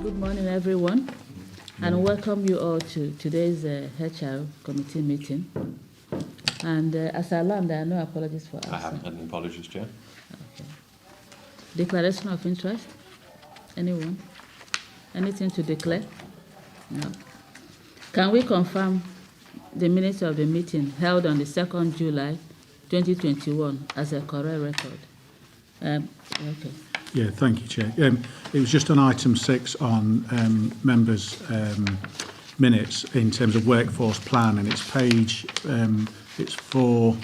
Good morning, everyone, and welcome you all to today's HR committee meeting. And as I learned, there are no apologies for us. I haven't had any apologies, Chair. Okay. Declaration of interest? Anyone? Anything to declare? No. Can we confirm the minutes of the meeting held on the 2nd July 2021 as a correct record? Okay. Yeah, thank you, Chair. It was just on item 6 on members' minutes in terms of workforce plan, and it's for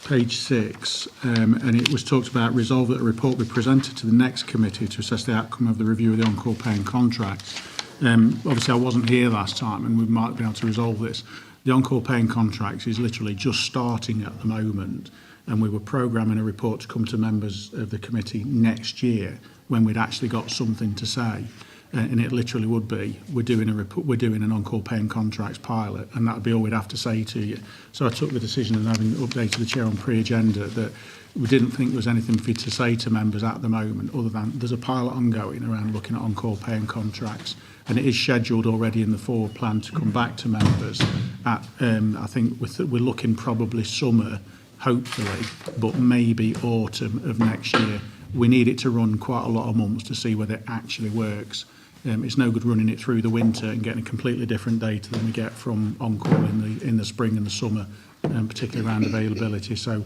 page 6, and it was talked about resolve that a report be presented to the next committee to assess the outcome of the review of the on-call pay and contracts. Obviously, I wasn't here last time, and we might be able to resolve this. The on-call pay and contracts is literally just starting at the moment, and we were programming a report to come to members of the committee next year when we'd actually got something to say. And it literally would be, we're doing an on-call pay and contracts pilot, and that would be all we'd have to say to you. So I took the decision, and having updated the chair on pre-agenda, that we didn't think there was anything for you to say to members at the moment, other than there's a pilot ongoing around looking at on-call pay and contracts, and it is scheduled already in the forward plan to come back to members at, I think we're looking probably summer, hopefully, but maybe autumn of next year. We need it to run quite a lot of months to see whether it actually works. It's no good running it through the winter and getting a completely different data than we get from on-call in the spring and the summer, particularly around availability. So,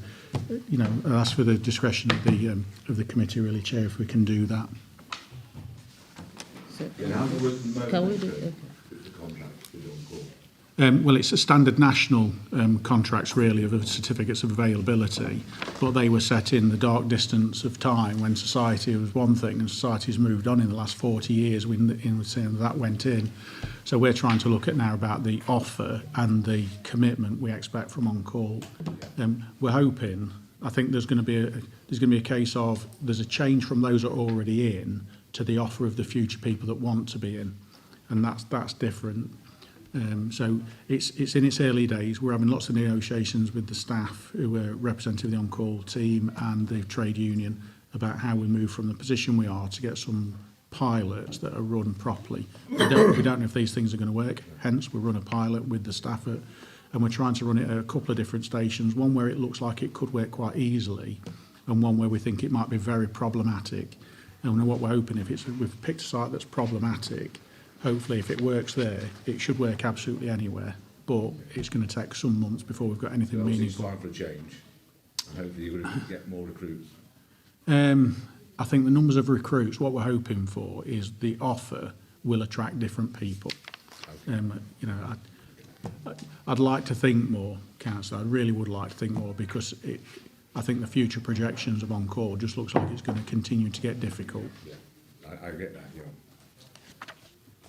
you know, I'll ask for the discretion of the committee, really, Chair, if we can do that. So, can we do it? Well, it's a standard national contracts, really, of certificates of availability, but they were set in the dark distance of time when society was one thing and society's moved on in the last 40 years when that went in. So we're trying to look at now about the offer and the commitment we expect from on-call. We're hoping, I think there's going to be a case of there's a change from those that are already in to the offer of the future people that want to be in, and that's different. So it's in its early days. We're having lots of negotiations with the staff who are representing the on-call team and the trade union about how we move from the position we are to get some pilots that are run properly. We don't know if these things are going to work, hence we run a pilot with the staff and we're trying to run it at a couple of different stations, one where it looks like it could work quite easily and one where we think it might be very problematic. And what we're hoping, if we've picked a site that's problematic, hopefully, if it works there, it should work absolutely anywhere. But it's going to take some months before we've got anything meaningful. It's time for a change. And hopefully you're going to get more recruits. I think the numbers of recruits, what we're hoping for is the offer will attract different people. Okay. You know, I'd like to think more, Councillor. I really would like to think more because I think the future projections of on-call just looks like it's going to continue to get difficult. Yeah, I get that, yeah.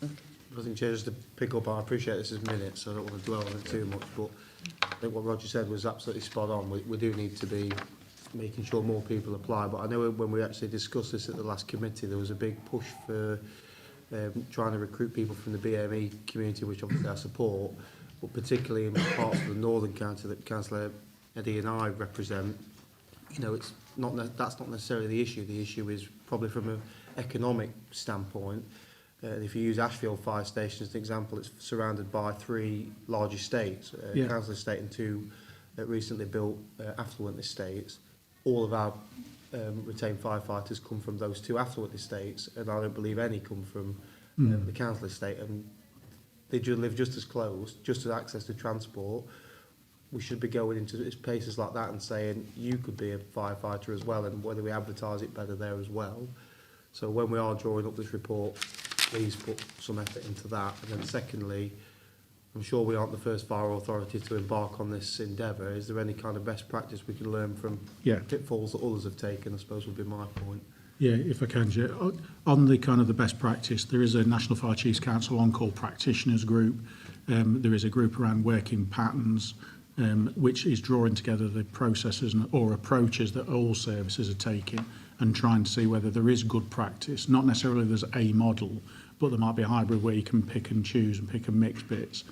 I think, Chair, just to pick up, I appreciate this is minutes, so I don't want to dwell on it too much, but I think what Roger said was absolutely spot on. We do need to be making sure more people apply, but I know when we actually discussed this at the last committee, there was a big push for trying to recruit people from the BME community, which obviously I support, but particularly in parts of the northern county that Councillor Eddie and I represent. You know, that's not necessarily the issue. The issue is probably from an economic standpoint. If you use Ashfield Fire Station as an example, it's surrounded by 3 large estates, council estate and 2 recently built affluent estates. All of our retained firefighters come from those 2 affluent estates, and I don't believe any come from the council estate, and they do live just as close, just as access to transport. We should be going into places like that and saying you could be a firefighter as well, and whether we advertise it better there as well. So when we are drawing up this report, please put some effort into that. And then secondly, I'm sure we aren't the first fire authority to embark on this endeavour. Is there any kind of best practice we can learn from pitfalls that others have taken, I suppose would be my point. Yeah, if I can, on the kind of the best practice, there is a National Fire Chiefs Council on-call practitioners group. There is a group around working patterns, which is drawing together the processes or approaches that all services are taking and trying to see whether there is good practice. Not necessarily there's a model, but there might be a hybrid where you can pick and choose and pick and mix bits,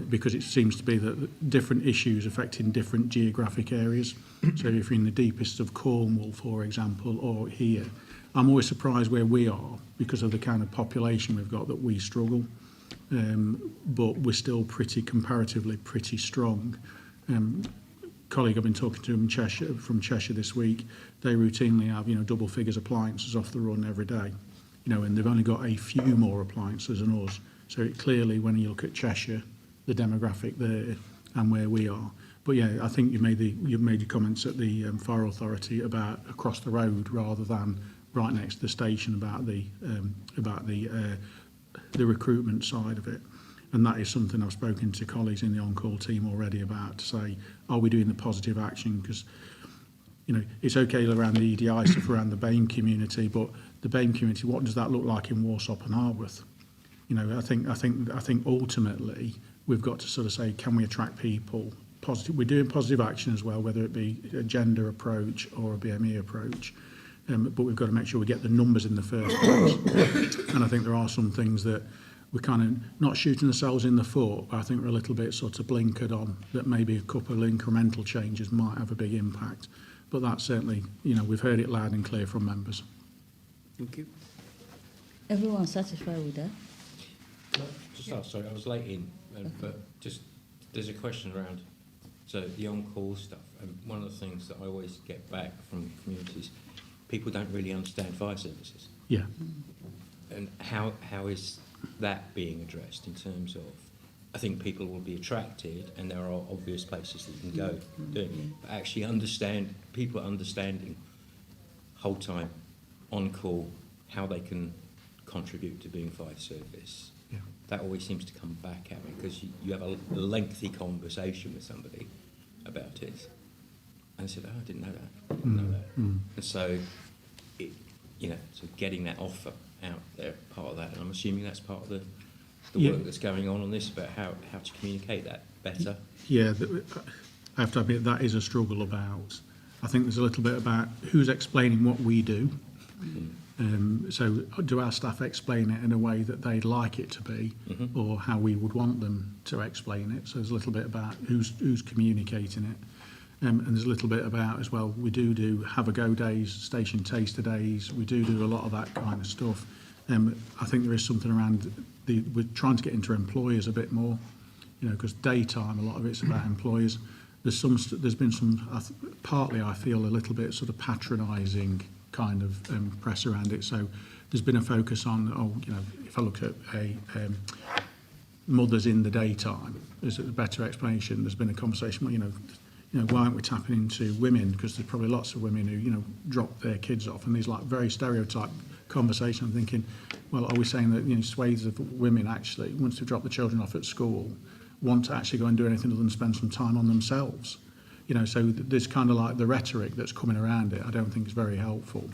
because it seems to be that different issues affecting different geographic areas. So if you're in the deepest of Cornwall, for example, or here, I'm always surprised where we are because of the kind of population we've got that we struggle. But we're still comparatively pretty strong. Colleague I've been talking to from Cheshire this week, they routinely have, double figures appliances off the run every day, and they've only got a few more appliances than us. So it clearly, when you look at Cheshire, the demographic there and where we are. But yeah, I think you've made your comments at the Fire Authority about across the road rather than right next to the station about the recruitment side of it. And that is something I've spoken to colleagues in the on-call team already about, to say, are we doing the positive action? Because, it's okay around the EDI stuff, around the BAME community, but the BAME community, what does that look like in Warsop and Harworth? I think ultimately we've got to sort of say, can we attract people? Positive. We're doing positive action as well, whether it be a gender approach or a BME approach. But we've got to make sure we get the numbers in the first place. And I think there are some things that we're kind of not shooting ourselves in the foot, but I think we're a little bit sort of blinkered on that maybe a couple of incremental changes might have a big impact. But that's certainly, we've heard it loud and clear from members. Thank you. Everyone satisfied with that? Just ask, sorry, I was late in, but just there's a question around the on-call stuff. And one of the things that I always get back from communities, people don't really understand fire services. Yeah. And how is that being addressed in terms of, I think people will be attracted and there are obvious places that you can go doing, but actually people understanding whole time, on call, how they can contribute to being fire service. Yeah. That always seems to come back at me because you have a lengthy conversation with somebody about it. And I said, I didn't know that. I didn't know that. And so, so getting that offer out there, part of that, and I'm assuming that's part of the work that's going on this, about how to communicate that better. Yeah, I have to admit that is a struggle about. I think there's a little bit about who's explaining what we do. So do our staff explain it in a way that they'd like it to be, or how we would want them to explain it? So there's a little bit about who's communicating it. And there's a little bit about as well, we do have a go days, station taster days, we do a lot of that kind of stuff. I think there is something around we're trying to get into employers a bit more, because daytime, a lot of it's about employers. There's been some, partly I feel a little bit sort of patronising kind of press around it. So there's been a focus on, if I look at mothers in the daytime, is a better explanation. There's been a conversation, why aren't we tapping into women? Because there's probably lots of women who, drop their kids off, and these like very stereotyped conversation. I'm thinking, well, are we saying that swathes of women actually, once they've dropped the children off at school, want to actually go and do anything other than spend some time on themselves? So there's kind of like the rhetoric that's coming around it. I don't think is very helpful.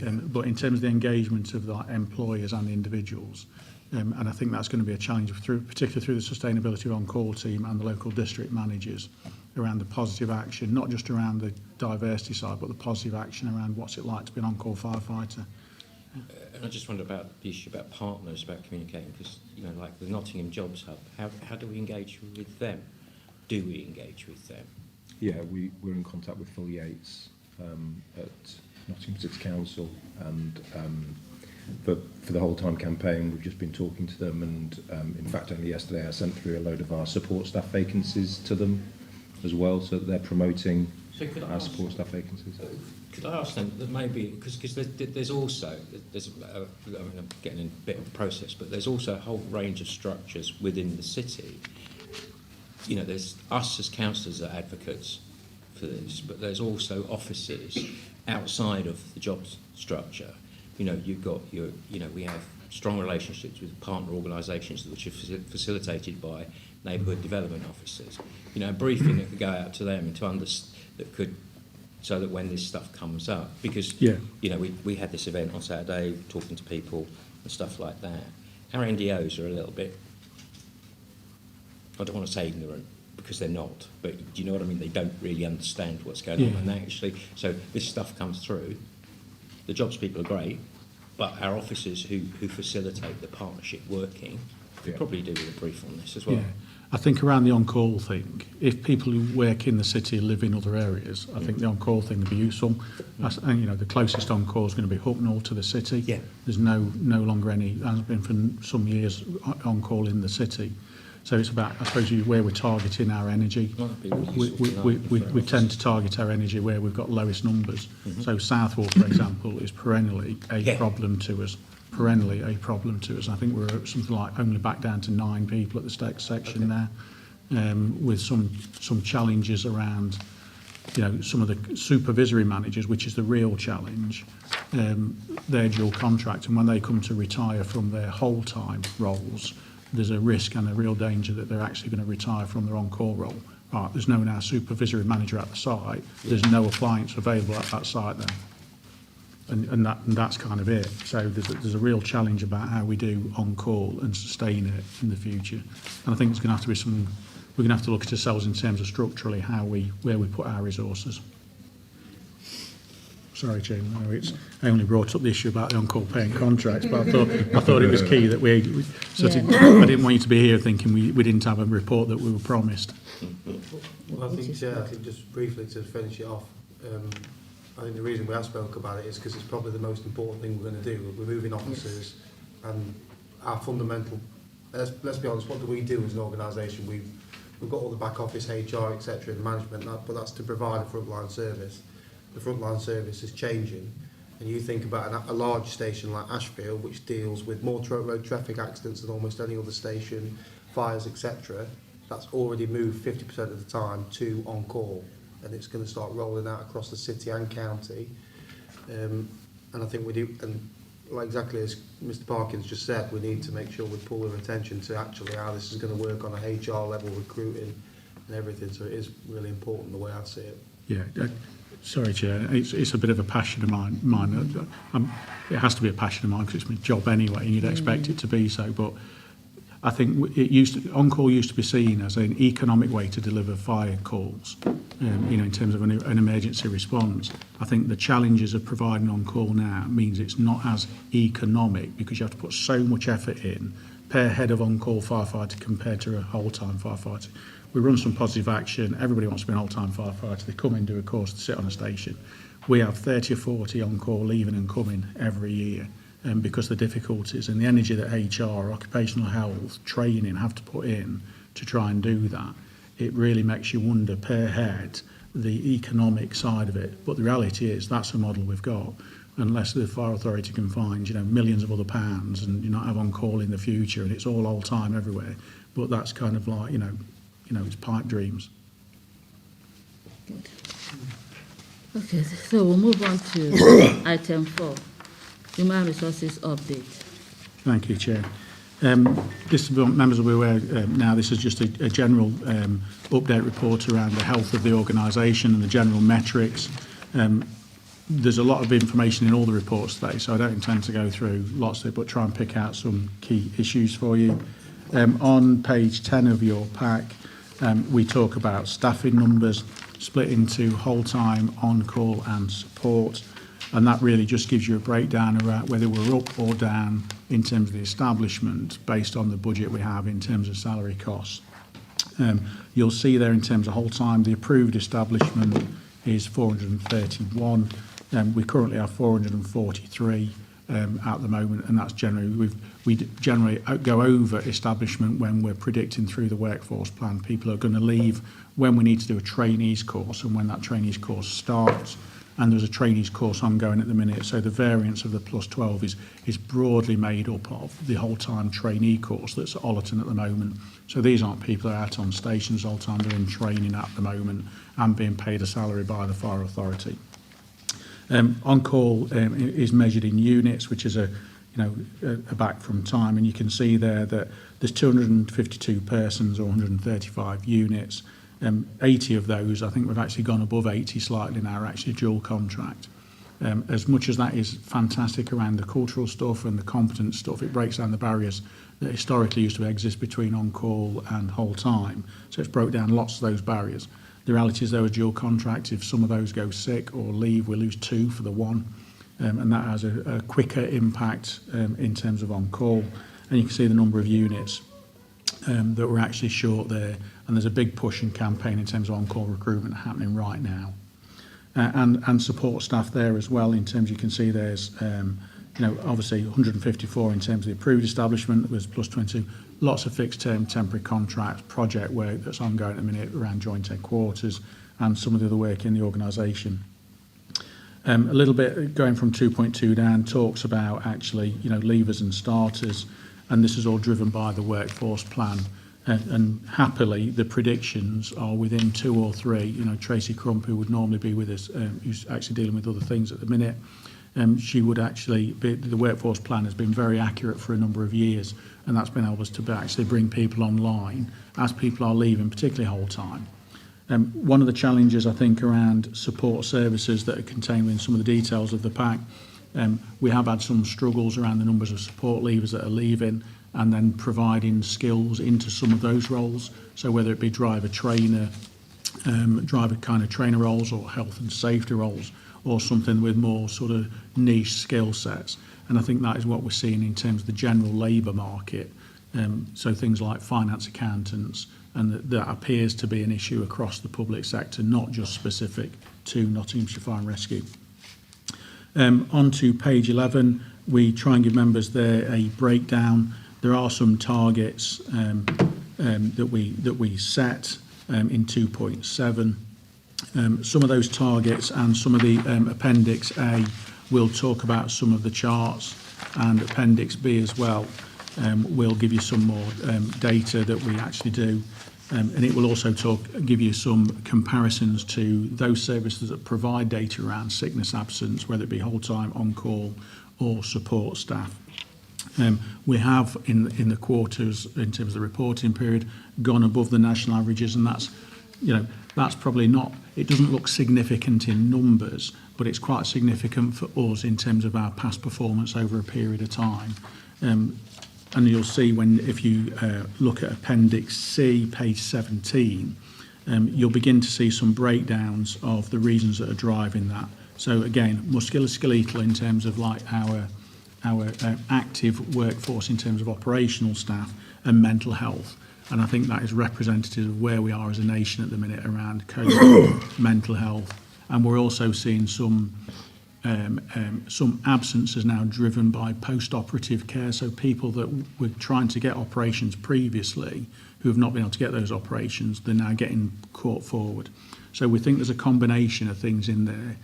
But in terms of the engagement of the employers and the individuals, and I think that's going to be a challenge, particularly through the sustainability on-call team and the local district managers, around the positive action, not just around the diversity side, but the positive action around what's it like to be an on-call firefighter. And I just wonder about the issue about partners, about communicating, because, like the Nottingham Jobs Hub, how do we engage with them? Do we engage with them? Yeah, we're in contact with Phil Yates at Nottingham City Council, and for the whole time campaign we've just been talking to them, and in fact only yesterday I sent through a load of our support staff vacancies to them as well, so that they're promoting our support staff vacancies. Could I ask them that maybe, because there's also, I'm getting in a bit of a process, but there's also a whole range of structures within the city. There's us as councillors are advocates for this, but there's also offices outside of the jobs structure. You've got we have strong relationships with partner organisations which are facilitated by neighbourhood development officers. A briefing that could go out to them so that when this stuff comes up, because we had this event on Saturday talking to people and stuff like that. Our NDOs are a little bit, I don't want to say ignorant, because they're not, but do you know what I mean? They don't really understand what's going on, and actually, so this stuff comes through. The jobs people are great, but our officers who facilitate the partnership working could probably do with a brief on this as well. Yeah. I think around the on-call thing, if people who work in the city live in other areas, I think the on-call thing would be useful. And, you know, the closest on-call is going to be Hucknall to the city. Yeah. There's no longer any, has been for some years, on-call in the city. So it's about, I suppose, where we're targeting our energy. We tend to target our energy where we've got lowest numbers. So Southwall, for example, is perennially a problem to us. Perennially a problem to us. I think we're at something like only back down to 9 people at the section there, with some challenges around, you know, some of the supervisory managers, which is the real challenge. They're dual contract, and when they come to retire from their whole-time roles, there's a risk and a real danger that they're actually going to retire from their on-call role. Right, there's no now supervisory manager at the site. There's no appliance available at that site then. And that's kind of it. So there's a real challenge about how we do on call and sustain it in the future. And I think it's going to have to be we're going to have to look at ourselves in terms of structurally where we put our resources. Sorry, Chair, I only brought up the issue about the on-call paying contracts, but I thought it was key that we sort of, I didn't want you to be here thinking we didn't have a report that we were promised. Well, I think just briefly to finish it off, I think the reason we have spoken about it is because it's probably the most important thing we're going to do. We're moving officers, and our fundamental, let's be honest, what do we do as an organisation? We've got all the back office, HR, etc., and management, but that's to provide a frontline service. The frontline service is changing, and you think about a large station like Ashfield, which deals with more road traffic accidents than almost any other station, fires, etc. That's already moved 50% of the time to on call, and it's going to start rolling out across the city and county. And I think we do, and like exactly as Mr. Parkins just said, we need to make sure we pull their attention to actually how this is going to work on a HR level, recruiting and everything. So it is really important the way I see it. Yeah. Sorry, Chair. It's a bit of a passion of mine. It has to be a passion of mine because it's my job anyway, and you'd expect it to be so. But I think on-call used to be seen as an economic way to deliver fire calls, you know, in terms of an emergency response. I think the challenges of providing on-call now means it's not as economic because you have to put so much effort in per head of on-call firefighter compared to a whole-time firefighter. We run some positive action. Everybody wants to be an whole-time firefighter. They come in, do a course, to sit on a station. We have 30 or 40 on-call leaving and coming every year. Because of the difficulties and the energy that HR, occupational health, training have to put in to try and do that, it really makes you wonder per head the economic side of it. But the reality is that's a model we've got. Unless the fire authority can find, you know, millions of other pounds and you not have on call in the future, and it's all old time everywhere. But that's kind of like, you know, it's pipe dreams. Okay, so we'll move on to item 4. Human Resources Update. Thank you, Chair. This members will be aware now this is just a general update report around the health of the organisation and the general metrics. There's a lot of information in all the reports today, so I don't intend to go through lots of it, but try and pick out some key issues for you. On page 10 of your pack, we talk about staffing numbers split into whole-time, on-call and support. And that really just gives you a breakdown around whether we're up or down in terms of the establishment based on the budget we have in terms of salary costs. You'll see there in terms of whole time, the approved establishment is 431. We currently have 443 at the moment, and that's generally, we generally go over establishment when we're predicting through the workforce plan. People are going to leave when we need to do a trainees course and when that trainees course starts. And there's a trainees course ongoing at the minute, so the variance of the plus 12 is broadly made up of the whole-time trainee course that's at Ollerton at the moment. So these aren't people that are out on stations all the time, they're in training at the moment and being paid a salary by the fire authority. On-call is measured in units, which is a back from time, and you can see there that there's 252 persons or 135 units. 80 of those, I think we've actually gone above 80 slightly now, are actually dual contract. As much as that is fantastic around the cultural stuff and the competence stuff, it breaks down the barriers that historically used to exist between on-call and whole-time. So it's broke down lots of those barriers. The reality is, though, a dual contract, if some of those go sick or leave, we lose 2 for the 1. And that has a quicker impact in terms of on-call. And you can see the number of units. that we're actually short there, and there's a big push and campaign in terms of on-call recruitment happening right now. And support staff there as well, in terms you can see there's, obviously 154 in terms of the approved establishment, was plus 22, lots of fixed term temporary contracts, project work that's ongoing at the minute around joint headquarters and some of the other work in the organisation. A little bit going from 2.2 down talks about actually, leavers and starters, and this is all driven by the workforce plan. And happily, the predictions are within 2 or 3. Tracy Crump, who would normally be with us, who's actually dealing with other things at the minute, she would actually be, the workforce plan has been very accurate for a number of years, and that's been able to actually bring people online as people are leaving, particularly whole time. One of the challenges, I think, around support services that are contained within some of the details of the pack, we have had some struggles around the numbers of support leavers that are leaving, and then providing skills into some of those roles. So whether it be driver trainer kind of trainer roles, or health and safety roles, or something with more sort of niche skill sets. And I think that is what we're seeing in terms of the general labour market. So things like finance accountants, and that appears to be an issue across the public sector, not just specific to Nottinghamshire Fire and Rescue. On to page 11, we try and give members there a breakdown. There are some targets that we set in 2.7. Some of those targets and some of the Appendix A will talk about some of the charts, and Appendix B as well will give you some more data that we actually do. And it will also give you some comparisons to those services that provide data around sickness absence, whether it be whole time, on call, or support staff. We have in the quarters, in terms of the reporting period, gone above the national averages, and that's probably not, it doesn't look significant in numbers, but it's quite significant for us in terms of our past performance over a period of time. And you'll see if you look at Appendix C, page 17, you'll begin to see some breakdowns of the reasons that are driving that. So again, musculoskeletal in terms of like our active workforce in terms of operational staff, and mental health. And I think that is representative of where we are as a nation at the minute around COVID, mental health. And we're also seeing some absences now driven by post-operative care. So people that were trying to get operations previously, who have not been able to get those operations, they're now getting caught forward. So we think there's a combination of things in there,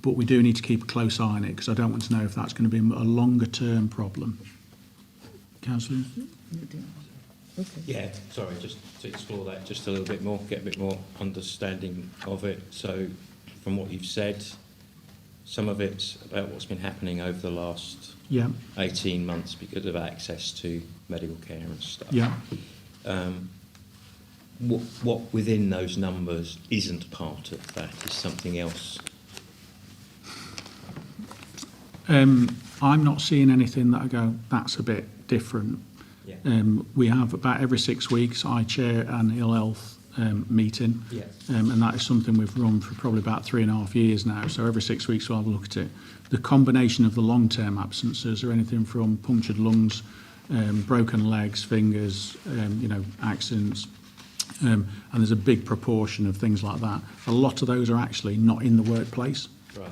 but we do need to keep a close eye on it, because I don't want to know if that's going to be a longer term problem. Councillor? Okay. Yeah, sorry, just to explore that just a little bit more, get a bit more understanding of it. So from what you've said, some of it's about what's been happening over the last 18 months because of access to medical care and stuff. Yeah. What within those numbers isn't part of that is something else? I'm not seeing anything that I go, that's a bit different. Yeah. We have about every 6 weeks, I chair an ill health meeting, and that is something we've run for probably about 3.5 years now. So every 6 weeks we'll have a look at it. The combination of the long-term absences are anything from punctured lungs, broken legs, fingers, accidents, and there's a big proportion of things like that. A lot of those are actually not in the workplace. Right.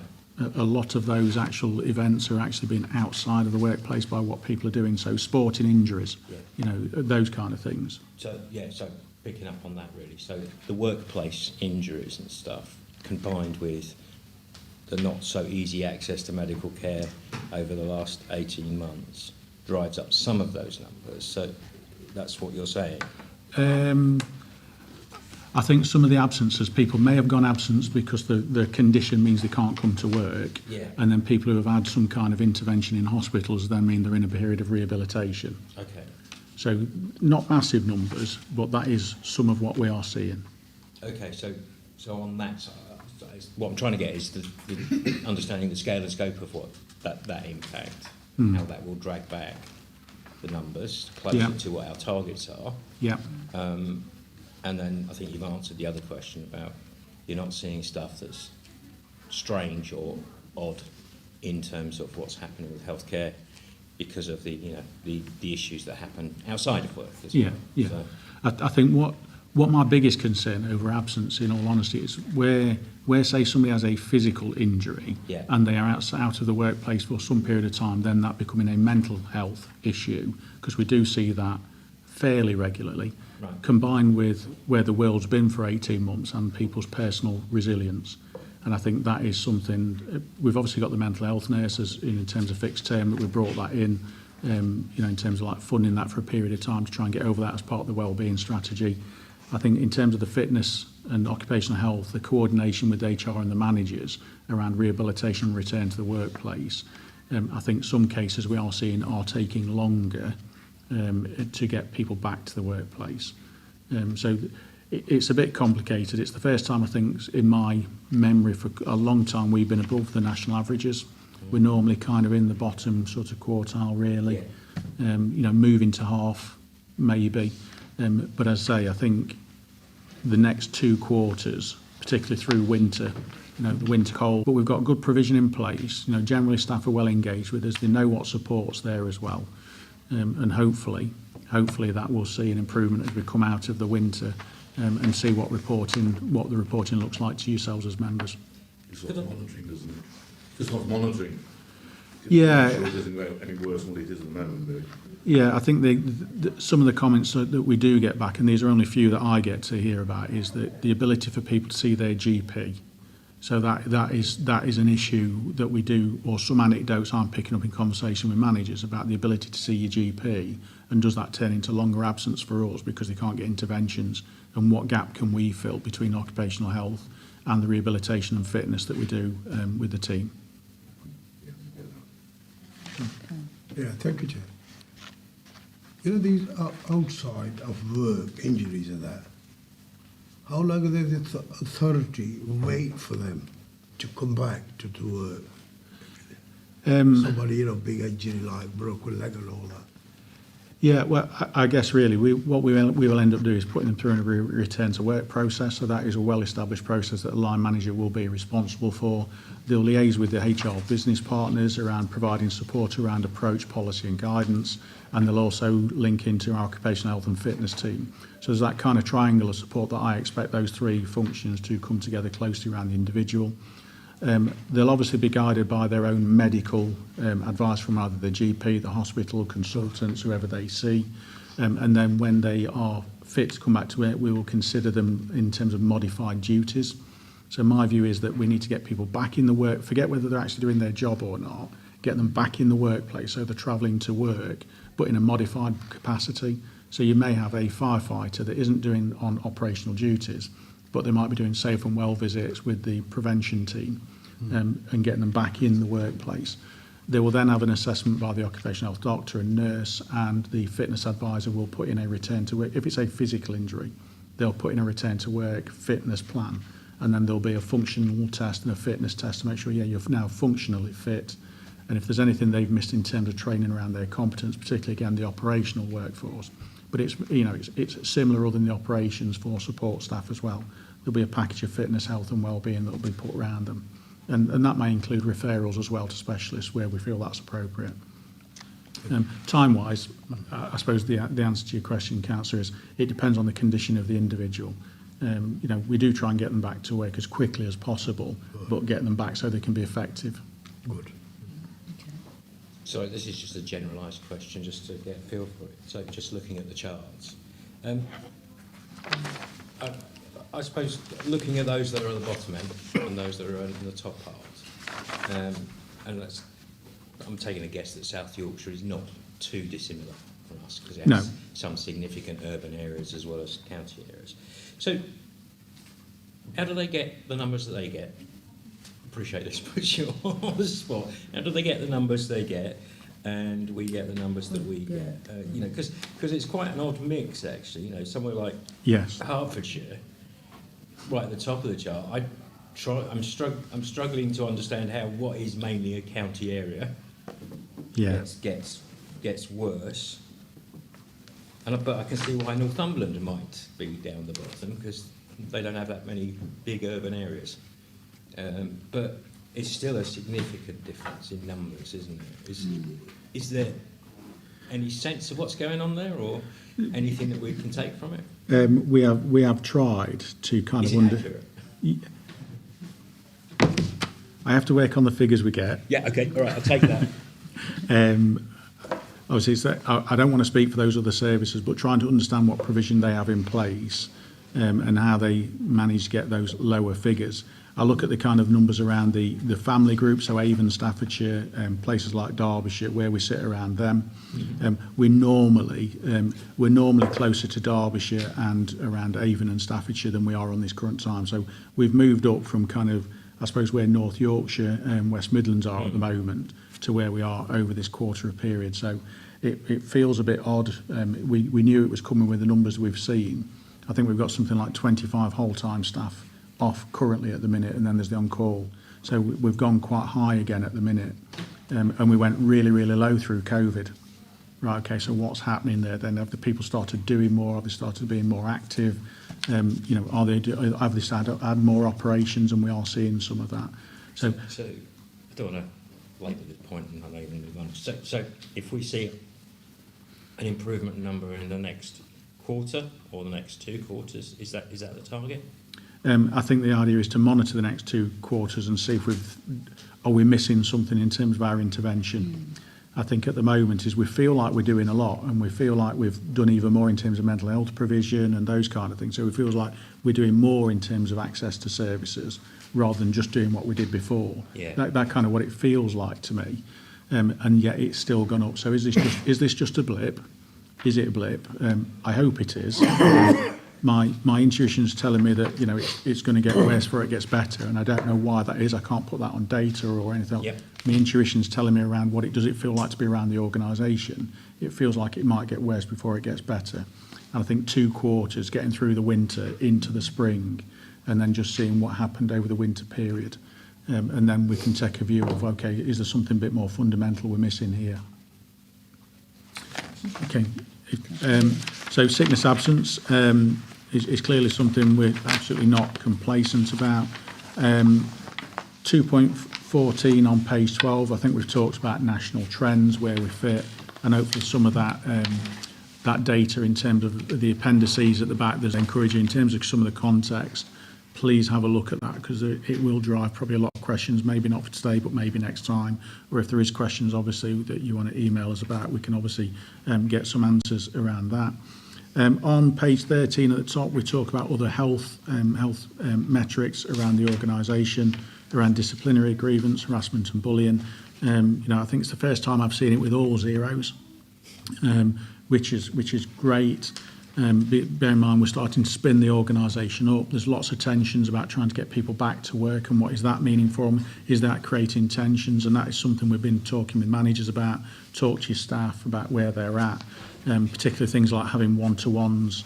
A lot of those actual events are actually being outside of the workplace by what people are doing. So sporting injuries, those kind of things. So picking up on that really. So the workplace injuries and stuff combined with the not so easy access to medical care over the last 18 months drives up some of those numbers. So that's what you're saying. I think some of the absences, people may have gone absent because the condition means they can't come to work. Yeah. And then people who have had some kind of intervention in hospitals then mean they're in a period of rehabilitation. Okay. So not massive numbers, but that is some of what we are seeing. Okay, so on that side, what I'm trying to get is the understanding the scale and scope of what that impact, how that will drag back the numbers closer to what our targets are. Yeah. And then I think you've answered the other question about you're not seeing stuff that's strange or odd in terms of what's happening with healthcare because of the, you know, the issues that happen outside of work as Yeah, well. yeah. So, I think what my biggest concern over absence, in all honesty, is where say somebody has a physical injury Yeah. and they are out of the workplace for some period of time, then that becoming a mental health issue, because we do see that fairly regularly, Right. combined with where the world's been for 18 months and people's personal resilience. And I think that is something, we've obviously got the mental health nurses in terms of fixed term, that we brought that in, you know, in terms of like funding that for a period of time to try and get over that as part of the wellbeing strategy. I think in terms of the fitness and occupational health, the coordination with HR and the managers around rehabilitation and return to the workplace, I think some cases we are seeing are taking longer to get people back to the workplace. It's a bit complicated. It's the first time, I think, in my memory for a long time we've been above the national averages. We're normally kind of in the bottom sort of quartile, really. You know, moving to half, maybe. But as I say, I think the next 2 quarters, particularly through winter, you know, the winter cold, but we've got good provision in place. You know, generally staff are well engaged with us. They know what support's there as well. And hopefully that will see an improvement as we come out of the winter and see what the reporting looks like to yourselves as members. It's not monitoring, doesn't it? It's not monitoring. Yeah. Sure it isn't any worse than what it is at the moment, really. Yeah, I think some of the comments that we do get back, and these are only a few that I get to hear about, is that the ability for people to see their GP. So that is an issue that we do, or some anecdotes I'm picking up in conversation with managers about the ability to see your GP, and does that turn into longer absence for us because they can't get interventions, and what gap can we fill between occupational health and the rehabilitation and fitness that we do with the team. Yeah, thank you, Chair. You know, these are outside of work injuries and that. How long does the authority wait for them to come back to work? Somebody, you know, big injury like broken leg and all that. Yeah, well, I guess really what we will end up doing is putting them through a return to work process. So that is a well-established process that a line manager will be responsible for. They'll liaise with the HR business partners around providing support around approach, policy and guidance, and they'll also link into our occupational health and fitness team. So there's that kind of triangle of support that I expect those 3 functions to come together closely around the individual. They'll obviously be guided by their own medical advice from either the GP, the hospital, consultants, whoever they see. And then when they are fit to come back to work, we will consider them in terms of modified duties. So my view is that we need to get people back in the work, forget whether they're actually doing their job or not, get them back in the workplace so they're travelling to work, but in a modified capacity. So you may have a firefighter that isn't doing on operational duties, but they might be doing safe and well visits with the prevention team and getting them back in the workplace. They will then have an assessment by the occupational health doctor and nurse, and the fitness advisor will put in a return to work. If it's a physical injury, they'll put in a return to work fitness plan, and then there'll be a functional test and a fitness test to make sure, yeah, you're now functionally fit. And if there's anything they've missed in terms of training around their competence, particularly again the operational workforce, but it's, you know, it's similar other than the operations for support staff as well. There'll be a package of fitness, health and wellbeing that will be put around them. And that may include referrals as well to specialists where we feel that's appropriate. Time-wise, I suppose the answer to your question, Councillor, is it depends on the condition of the individual. You know, we do try and get them back to work as quickly as possible, but get them back so they can be effective. Good. sorry, this is just a generalised question, just to get a feel for it. So just looking at the charts. I suppose looking at those that are at the bottom end and those that are in the top part, and that's, I'm taking a guess that South Yorkshire is not too dissimilar from us because it has some significant urban areas as well as county areas. So how do they get the numbers that they get? Appreciate this puts you on the spot. How do they get the numbers they get and we get the numbers that we get? You know, because it's quite an odd mix actually. You know, somewhere like Hertfordshire, right at the top of the chart, I'm struggling to understand how what is mainly a county area gets worse. But I can see why Northumberland might be down the bottom because they don't have that many big urban areas. But it's still a significant difference in numbers, isn't it? is there any sense of what's going on there, or anything that we can take from it? We have tried to kind Is of it accurate? I have to work on the figures we get. Yeah, okay, all right, I'll take that. Obviously, I don't want to speak for those other services, but trying to understand what provision they have in place and how they manage to get those lower figures. I look at the kind of numbers around the family group, so Avon, Staffordshire, places like Derbyshire, where we sit around them. We're normally closer to Derbyshire and around Avon and Staffordshire than we are on this current time. So we've moved up from kind of, I suppose, where North Yorkshire and West Midlands are at the moment to where we are over this quarter of period. So it feels a bit odd. We knew it was coming with the numbers we've seen. I think we've got something like 25 whole-time staff off currently at the minute, and then there's the on-call. So we've gone quite high again at the minute, and we went really, really low through COVID. Right, okay, so what's happening there then? Have the people started doing more? Have they started being more active? Have they started add more operations, and we are seeing some of that. So I don't want to labour this point, and I know you're going to move on. So if we see an improvement number in the next quarter or the next 2 quarters, is that the target? I think the idea is to monitor the next 2 quarters and see if are we missing something in terms of our intervention. I think at the moment is we feel like we're doing a lot, and we feel like we've done even more in terms of mental health provision and those kind of things. So it feels like we're doing more in terms of access to services rather than just doing what we did before. Yeah. That kind of what it feels like to me, and yet it's still gone up. So is this just a blip? Is it a blip? I hope it is. My intuition is telling me that it's going to get worse before it gets better, and I don't know why that is. I can't put that on data or anything else. Yep. My intuition is telling me around what it does. It feel like to be around the organisation. It feels like it might get worse before it gets better. And I think 2 quarters, getting through the winter into the spring, and then just seeing what happened over the winter period, and then we can take a view of okay, is there something a bit more fundamental we're missing here? Okay. So sickness absence is clearly something we're absolutely not complacent about. 2.14 on page 12, I think we've talked about national trends, where we fit, and hopefully some of that data in terms of the appendices at the back, there's encouraging in terms of some of the context. Please have a look at that, because it will drive probably a lot of questions, maybe not for today, but maybe next time. Or if there is questions, obviously, that you want to email us about, we can obviously get some answers around that. On page 13 at the top, we talk about other health metrics around the organisation, around disciplinary grievance, harassment and bullying. I think it's the first time I've seen it with all zeros, which is great. Bear in mind, we're starting to spin the organisation up. There's lots of tensions about trying to get people back to work, and what is that meaning for them? Is that creating tensions? And that is something we've been talking with managers about. Talk to your staff about where they're at, particularly things like having one-to-ones,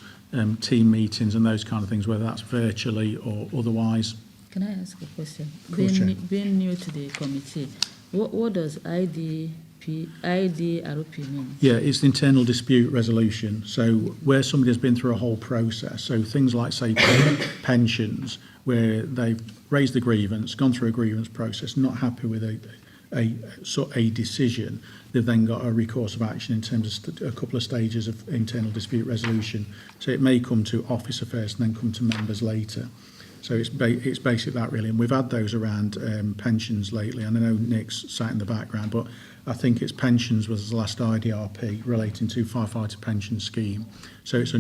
team meetings and those kind of things, whether that's virtually or otherwise. Can I ask a question? Sure. Being new to the committee, what does IDRP mean? Yeah, it's the internal dispute resolution. So where somebody has been through a whole process, so things like, say, pensions, where they've raised the grievance, gone through a grievance process, not happy with a decision, they've then got a recourse of action in terms of a couple of stages of internal dispute resolution. So it may come to officer first and then come to members later. So it's basic that really, and we've had those around pensions lately. And I know Nick's sat in the background, but I think it's pensions was the last IDRP relating to firefighter pension scheme. So it's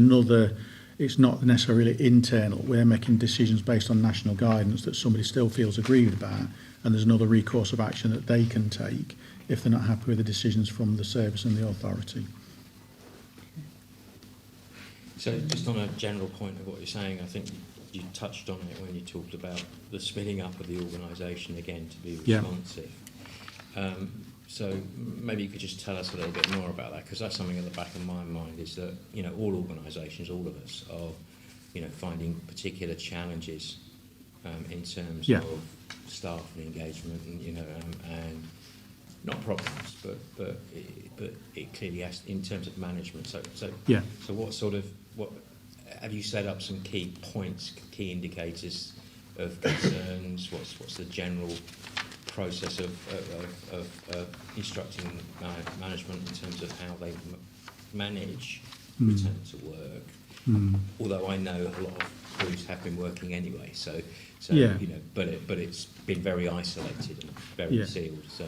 not necessarily internal. We're making decisions based on national guidance that somebody still feels aggrieved about, and there's another recourse of action that they can take if they're not happy with the decisions from the service and the authority. So just on a general point of what you're saying, I think you touched on it when you talked about the spinning up of the organisation again to be responsive. Yeah. So maybe you could just tell us a little bit more about that, because that's something at the back of my mind, is that all organisations, all of us, are finding particular challenges in terms of staff and engagement, and not problems, but it clearly has in terms of management. So what have you set up some key points, key indicators of concerns? What's the general process of instructing management in terms of how they manage return to work. Although I know a lot of crews have been working anyway, so Yeah. you know, but it's been very isolated and very sealed. So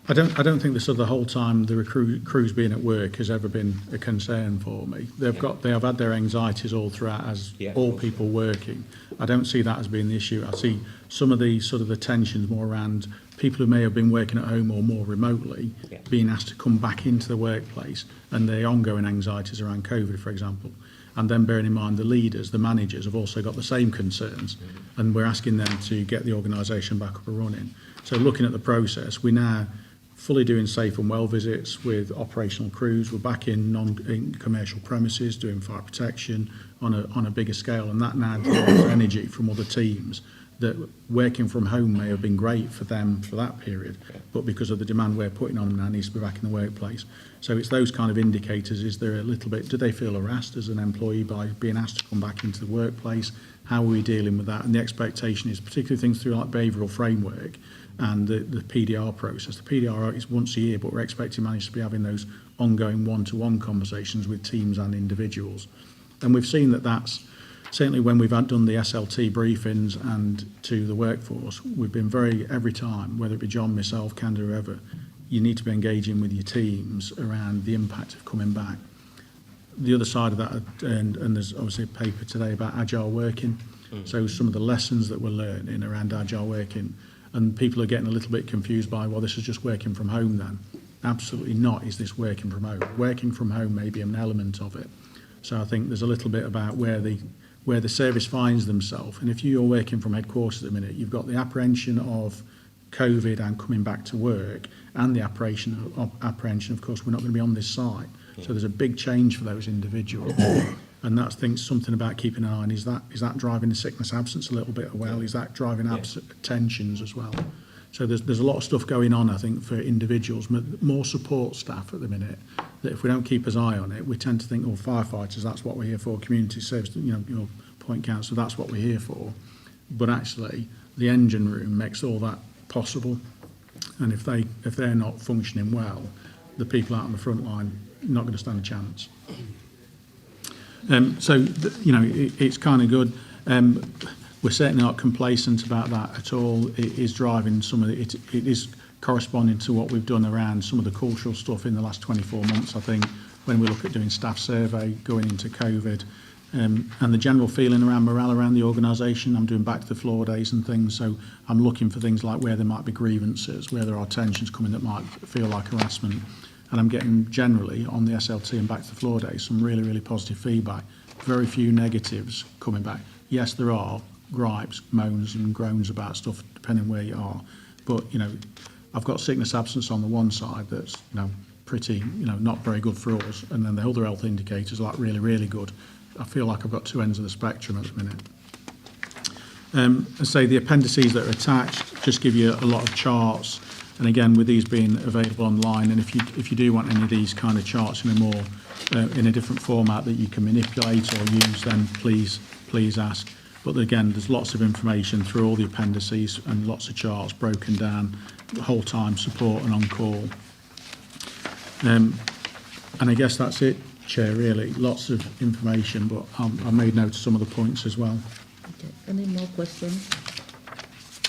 I don't think the whole time the crews being at work has ever been a concern for me. They have had their anxieties all throughout as all people working. I don't see that as being the issue. I see some of the the tensions more around people who may have been working at home or more remotely being asked to come back into the workplace, and the ongoing anxieties around COVID, for example. And then bearing in mind the leaders, the managers have also got the same concerns, and we're asking them to get the organisation back up and running. So looking at the process, we're now fully doing safe and well visits with operational crews. We're back in commercial premises doing fire protection on a bigger scale, and that now draws energy from other teams that working from home may have been great for them for that period, but because of the demand we're putting on them now, needs to be back in the workplace. So it's those kind of indicators. Is there a little bit, do they feel harassed as an employee by being asked to come back into the workplace? How are we dealing with that? And the expectation is particularly things through like behavioural framework and the PDR process. The PDR is once a year, but we're expecting managers to be having those ongoing one-to-one conversations with teams and individuals. And we've seen that that's certainly when we've done the SLT briefings and to the workforce, we've been every time, whether it be John, myself, Canada, whoever, you need to be engaging with your teams around the impact of coming back. The other side of that, and there's obviously a paper today about agile working, so some of the lessons that we're learning around agile working, and people are getting a little bit confused by, well, this is just working from home then. Absolutely not, is this working from home. Working from home may be an element of it. So I think there's a little bit about where the service finds themselves. And if you're working from headquarters at the minute, you've got the apprehension of COVID and coming back to work, and the apprehension, of course, we're not going to be on this site. So there's a big change for those individuals. And that's something about keeping an eye on, is that driving the sickness absence a little bit as well? Is that driving tensions as well? So there's a lot of stuff going on, I think, for individuals, more support staff at the minute, that if we don't keep an eye on it, we tend to think, oh, firefighters, that's what we're here for, community service, your point council, that's what we're here for. But actually, the engine room makes all that possible. And if they're not functioning well, the people out on the front line are not going to stand a chance. It's kind of good. We're certainly not complacent about that at all. It is driving some of it. It is corresponding to what we've done around some of the cultural stuff in the last 24 months, I think, when we look at doing staff survey going into COVID, and the general feeling around morale around the organisation. I'm doing back to the floor days and things, so I'm looking for things like where there might be grievances, where there are tensions coming that might feel like harassment. And I'm getting generally on the SLT and back to the floor days some really, really positive feedback. Very few negatives coming back. Yes, there are gripes, moans and groans about stuff depending where you are. But, I've got sickness absence on the one side that's, pretty, not very good for us. And then the other health indicators are like really, really good. I feel like I've got two ends of the spectrum at the minute. I say the appendices that are attached just give you a lot of charts. And again, with these being available online, and if you do want any of these kind of charts in a different format that you can manipulate or use, then please ask. But again, there's lots of information through all the appendices and lots of charts broken down, the whole time support and on call. And I guess that's it, Chair. Really, lots of information, but I made note of some of the points as well. Okay. Any more questions?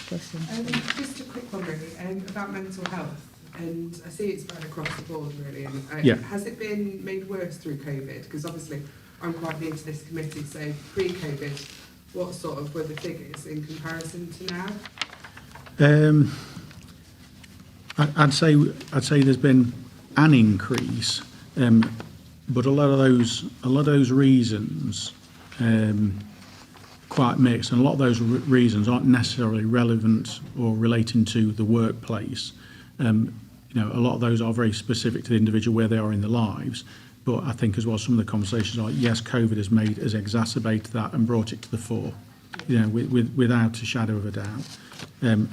Just a quick one really, about mental health, and I see it's spread across the board really, and has it been made worse through COVID? Because obviously I'm quite new to this committee, so pre-COVID, what sort of were the figures in comparison to now? I'd say there's been an increase, but a lot of those reasons quite mixed, and a lot of those reasons aren't necessarily relevant or relating to the workplace. A lot of those are very specific to the individual where they are in their lives. But I think as well, some of the conversations are, yes, COVID has exacerbated that and brought it to the fore, without a shadow of a doubt.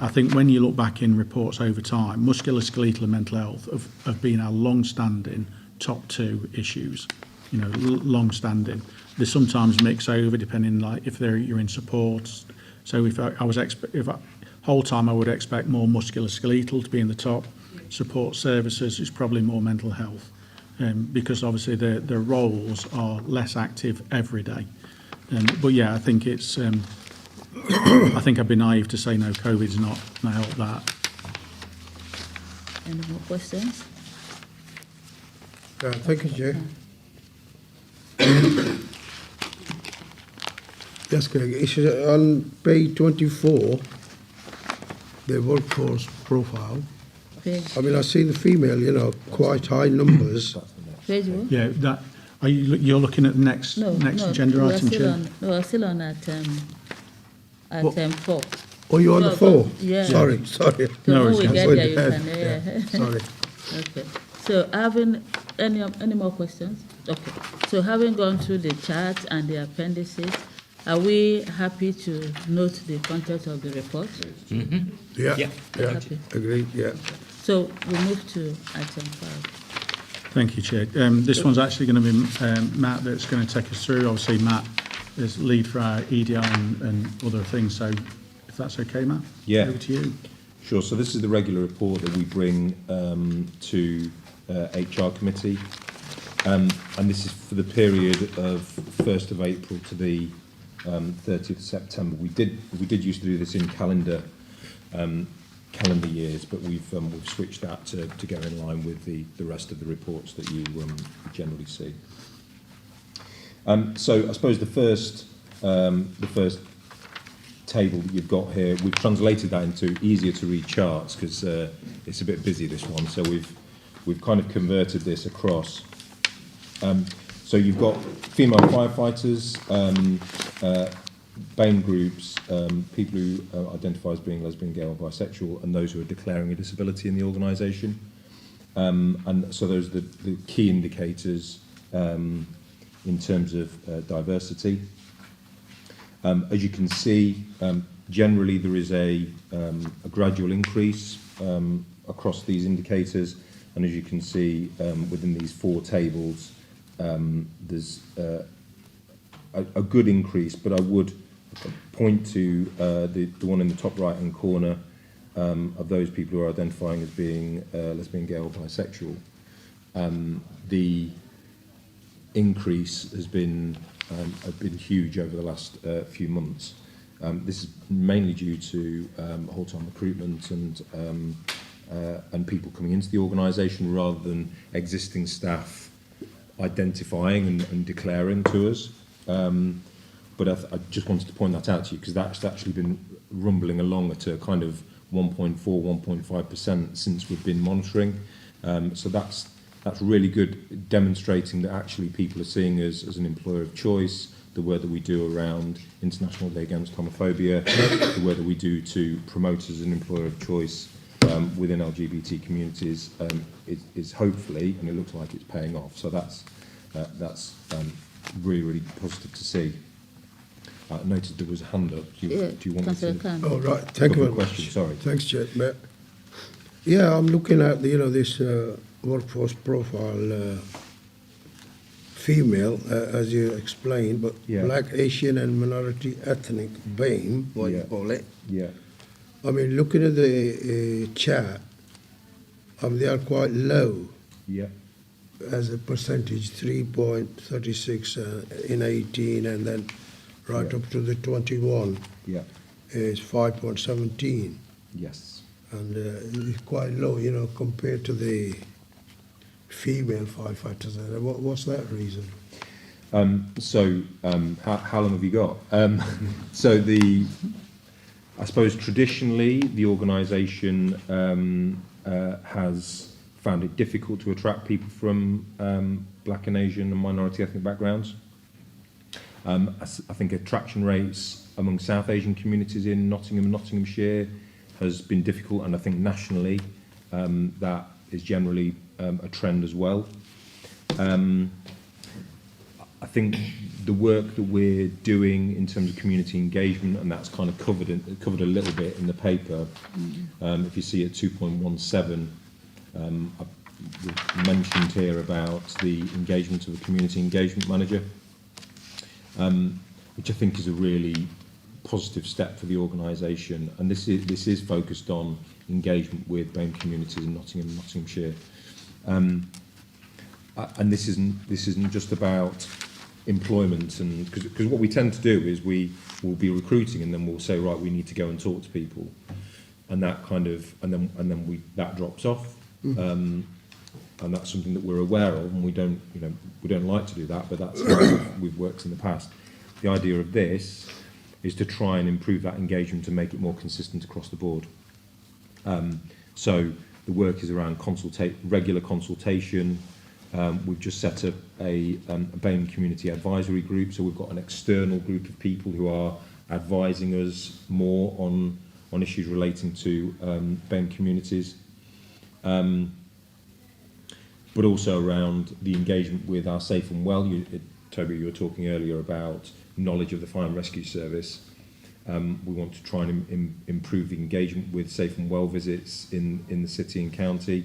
I think when you look back in reports over time, musculoskeletal and mental health have been our long-standing top two issues. Long-standing. They sometimes mix over depending, like if you're in support. So whole time I would expect more musculoskeletal to be in the top. Support services is probably more mental health, because obviously their roles are less active every day. But yeah, I think it's. I think I'd be naive to say no. COVID's not going to help that. Any more questions? Thank you, Chair. Yes, Craig. It's on page 24, the workforce profile. Page, I mean, I see the female, you know, quite high numbers. page what? Yeah, that. Are you're looking at the next No, agenda we are item, still Chair? on. No, we're still on at What? 4. Oh, you're on the No, 4? yeah. Sorry. So No, when it's we not. get Going there, you ahead. can. Yeah. Sorry. Okay. So having any more questions? Okay. So having gone through the chart and the appendices, are we happy to note the content of the report? Yeah. Yeah. Yeah. Happy. Agreed, yeah. So we move to item 5. Thank you, Chair. This one's actually going to be Matt that's going to take us through. Obviously, Matt is lead for our EDI and other things. So, if that's okay, Matt. Yeah. Over to you. Sure. So this is the regular report that we bring to HR committee, and this is for the period of 1st of April to the 30th of September. We did used to do this in calendar years, but we've switched that to go in line with the rest of the reports that you generally see. So I suppose the first table that you've got here, we've translated that into easier to read charts because it's a bit busy, this one. So we've kind of converted this across. So you've got female firefighters, BAME groups, people who identify as being lesbian, gay or bisexual, and those who are declaring a disability in the organisation. And so those are the key indicators in terms of diversity. As you can see, generally there is a gradual increase across these indicators, and as you can see within these 4 tables, there's a good increase, but I would point to the one in the top right-hand corner of those people who are identifying as being lesbian, gay or bisexual. The increase has been huge over the last few months. This is mainly due to whole-time recruitment and people coming into the organisation rather than existing staff identifying and declaring to us. But I just wanted to point that out to you because that's actually been rumbling along at a kind of 1.4, 1.5% since we've been monitoring. So that's really good, demonstrating that actually people are seeing us as an employer of choice. The work that we do around International Day Against Homophobia, the work that we do to promote us as an employer of choice within LGBT communities is hopefully, and it looks like it's paying off. So that's really, really positive to see. I noticed there was a hand up. Do you want Councillor to? Khan. Oh, right. Thank you very much. Question, sorry. Thanks, Chair. Yeah, I'm looking at, this workforce profile female, as you explained, but Yeah. Black, Asian and minority ethnic, BAME, what you Yeah. call it. Yeah. I mean, looking at the chart, they are quite low Yeah. as a percentage, 3.36 in 18, and then right Yeah. up to the 21 Yeah. is 5.17. Yes. And it's quite low, compared to the female firefighters. What's that reason? How long have you got? I suppose traditionally the organisation has found it difficult to attract people from Black and Asian and minority ethnic backgrounds. I think attraction rates among South Asian communities in Nottingham and Nottinghamshire has been difficult, and I think nationally that is generally a trend as well. I think the work that we're doing in terms of community engagement, and that's kind of covered a little bit in the paper. If you see at 2.17, I've mentioned here about the engagement of the community engagement manager, which I think is a really positive step for the organisation, and this is focused on engagement with BAME communities in Nottingham and Nottinghamshire. And this isn't just about employment, and because what we tend to do is we will be recruiting and then we'll say, right, we need to go and talk to people, and that kind of and then that drops off. And that's something that we're aware of, and we don't like to do that, but that's how we've worked in the past. The idea of this is to try and improve that engagement to make it more consistent across the board. So the work is around regular consultation. We've just set up a BAME community advisory group, so we've got an external group of people who are advising us more on issues relating to BAME communities. But also around the engagement with our Safe and Well. Toby, you were talking earlier about knowledge of the Fire and Rescue Service. We want to try and improve the engagement with Safe and Well visits in the city and county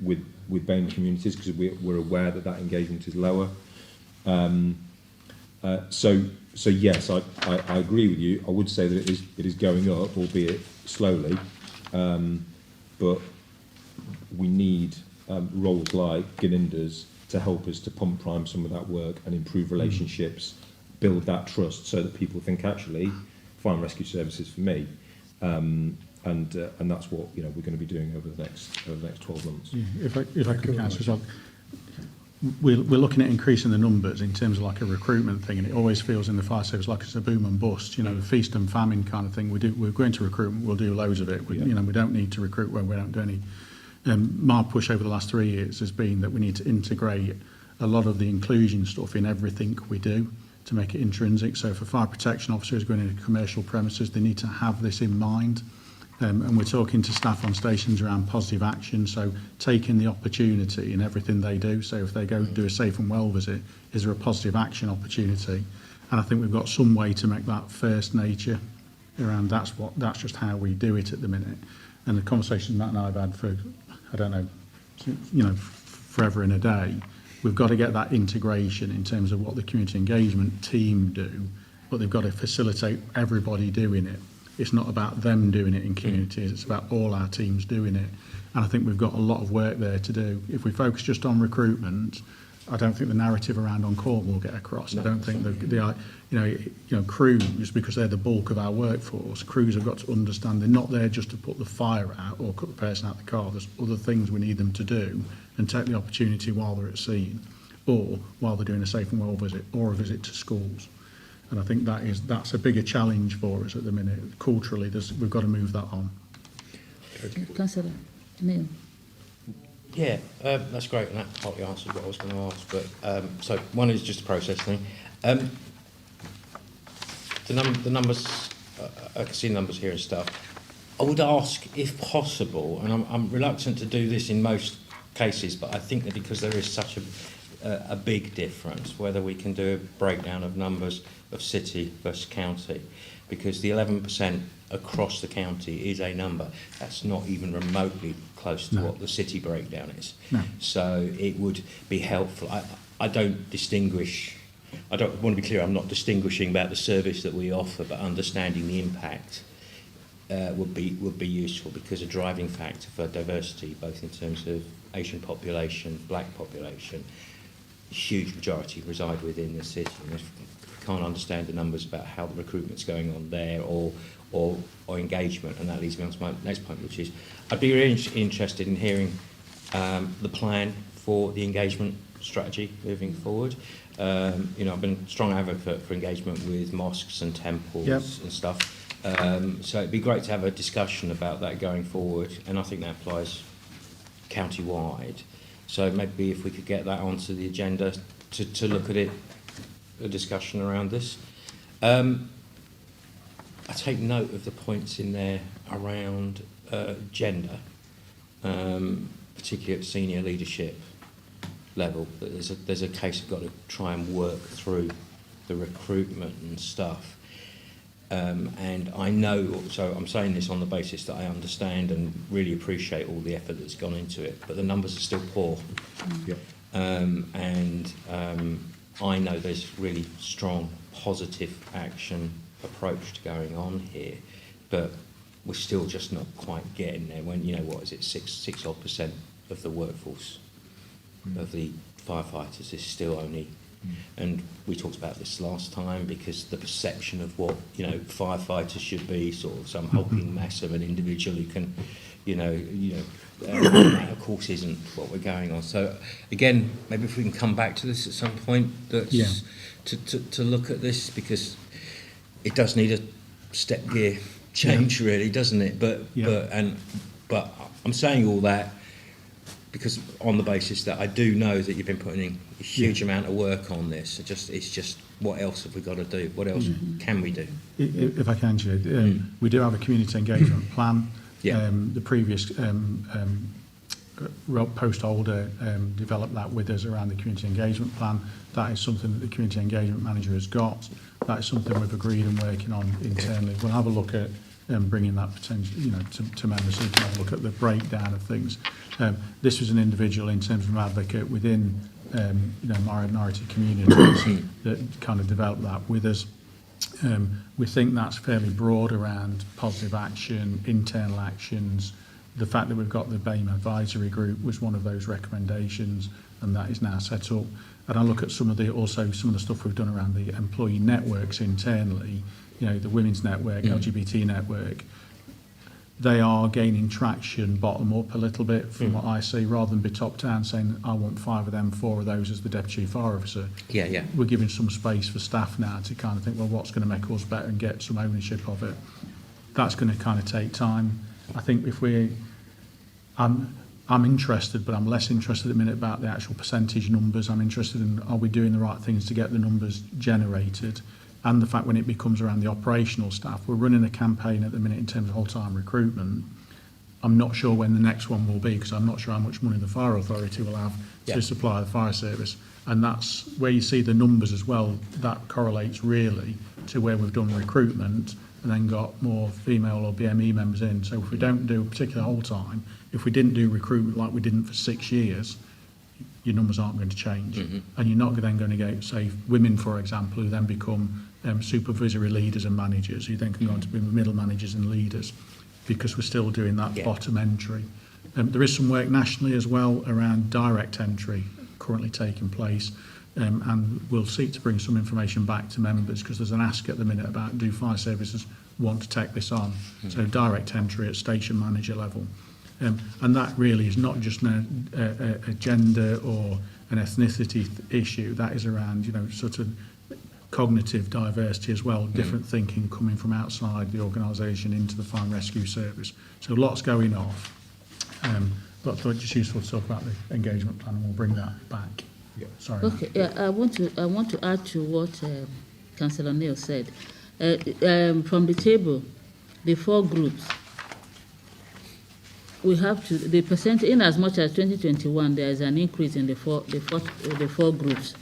with BAME communities, because we're aware that engagement is lower. So yes, I agree with you. I would say that it is going up, albeit slowly, but we need roles like Ginninder's to help us to pump prime some of that work and improve relationships, build that trust, so that people think, actually, Fire and Rescue Services for me, and that's what we're going to be doing over the next 12 months. Yeah, if I could answer as well, we're looking at increasing the numbers in terms of like a recruitment thing, and it always feels in the fire service like it's a boom and bust, the feast and famine kind of thing. We're going to recruitment, we'll do loads of it. We don't need to recruit when we don't do any. My push over the last 3 years has been that we need to integrate a lot of the inclusion stuff in everything we do to make it intrinsic. So for fire protection officers going into commercial premises, they need to have this in mind. And we're talking to staff on stations around positive action, so taking the opportunity in everything they do. So if they go do a Safe and Well visit, is there a positive action opportunity? And I think we've got some way to make that first nature around that's just how we do it at the minute. And the conversations Matt and I have had for, I don't know, forever and a day, we've got to get that integration in terms of what the community engagement team do, but they've got to facilitate everybody doing it. It's not about them doing it in communities, it's about all our teams doing it. And I think we've got a lot of work there to do. If we focus just on recruitment, I don't think the narrative around on-call will get across. No, I don't think crews, because they're the bulk of our workforce, crews have got to understand they're not there just to put the fire out or cut the person out of the car. There's other things we need them to do, and take the opportunity while they're at scene, or while they're doing a Safe and Well visit, or a visit to schools. And I think that's a bigger challenge for us at the minute. Culturally, we've got to move that on. Councillor Neil. Yeah, that's great, and that partly answers what I was going to ask. But so one is just a process thing. The numbers, I can see numbers here and stuff. I would ask, if possible, and I'm reluctant to do this in most cases, but I think that because there is such a big difference, whether we can do a breakdown of numbers of city versus county, because the 11% across the county is a number that's not even remotely close to what the city breakdown is. No. So it would be helpful. I don't distinguish. I don't want to be clear. I'm not distinguishing about the service that we offer, but understanding the impact would be useful, because a driving factor for diversity, both in terms of Asian population, black population, huge majority reside within the city. And if we can't understand the numbers about how the recruitment's going on there, or engagement, and that leads me on to my next point, which is I'd be really interested in hearing the plan for the engagement strategy moving forward. I've been a strong advocate for engagement with mosques and temples and stuff. So it'd be great to have a discussion about that going forward, and I think that applies county-wide. So maybe if we could get that onto the agenda to look at it, a discussion around this. I take note of the points in there around gender, particularly at senior leadership level. That there's a case we've got to try and work through the recruitment and stuff. And I know, so I'm saying this on the basis that I understand and really appreciate all the effort that's gone into it, but the numbers are still poor. Yep. I know there's really strong positive action approach going on here, but we're still just not quite getting there. When, you know, what is it, 6 odd % of the workforce of the firefighters is still only. And we talked about this last time, because the perception of what, you know, firefighters should be, sort of some hulking mass of an individual who can, that of course isn't what we're going on. So again, maybe if we can come back to this at some point, that's to look at this, because it does need a step gear change, really, doesn't it? But I'm saying all that because on the basis that I do know that you've been putting in a huge amount of work on this. It's just what else have we got to do? What else can we do? If I can, Chair, we do have a community engagement plan. The previous post holder developed that with us around the community engagement plan. That is something that the community engagement manager has got. That is something we've agreed and working on internally. We'll have a look at bringing that potential, to members, so we can have a look at the breakdown of things. This was an individual in terms of an advocate within, minority communities that kind of developed that with us. We think that's fairly broad around positive action, internal actions. The fact that we've got the BAME advisory group was one of those recommendations, and that is now set up. And I look at some of the stuff we've done around the employee networks internally, the women's network, LGBT network. They are gaining traction bottom up a little bit from what I see, rather than be top down saying, I want 5 of them, 4 of those as the Deputy Chief Fire Officer. We're giving some space for staff now to kind of think, well, what's going to make us better and get some ownership of it. That's going to kind of take time. I think I'm interested, but I'm less interested at the minute about the actual percentage numbers. I'm interested in, are we doing the right things to get the numbers generated? And the fact when it becomes around the operational staff, we're running a campaign at the minute in terms of whole-time recruitment. I'm not sure when the next one will be, because I'm not sure how much money the Fire Authority will have to supply the fire service. And that's where you see the numbers as well. That correlates really to where we've done recruitment and then got more female or BME members in. So if we don't do a particular whole-time, if we didn't do recruitment like we didn't for 6 years, your numbers aren't going to change. And you're not then going to get, say, women, for example, who then become supervisory leaders and managers, who then can go on to be middle managers and leaders, because we're still doing that bottom entry. There is some work nationally as well around direct entry currently taking place, and we'll seek to bring some information back to members, because there's an ask at the minute about, do fire services want to take this on? So direct entry at station manager level. And that really is not just a gender or an ethnicity issue. That is around, sort of cognitive diversity as well, different thinking coming from outside the organisation into the fire and rescue service. So lots going off. But I thought it was useful to talk about the engagement plan, and we'll bring that back. Sorry. Okay. I want to add to what Councillor Neil said. From the table, the 4 groups. We have to, the percent, in as much as 2021, there is an increase in the four groups.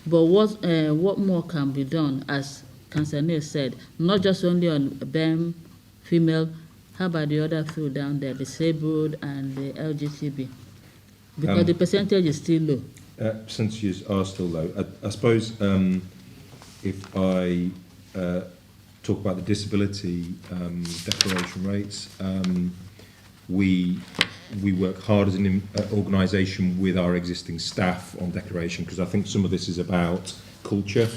But what more can be done, as Councillor Neil said, not just only on BEM, female, how about the other 2 down there, disabled and the LGTB? Because the percentage is still low. Percentages are still low. I suppose if I talk about the disability declaration rates, we work hard as an organisation with our existing staff on declaration, because I think some of this is about culture,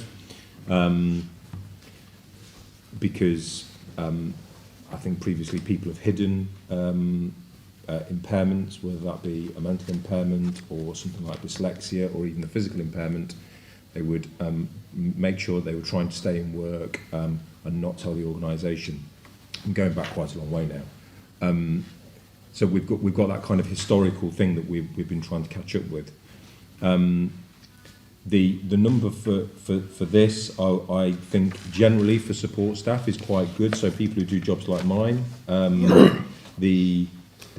because I think previously people have hidden impairments, whether that be a mental impairment or something like dyslexia or even a physical impairment. They would make sure they were trying to stay in work and not tell the organisation. I'm going back quite a long way now. So we've got that kind of historical thing that we've been trying to catch up with. The number for this, I think generally for support staff is quite good. So people who do jobs like mine, the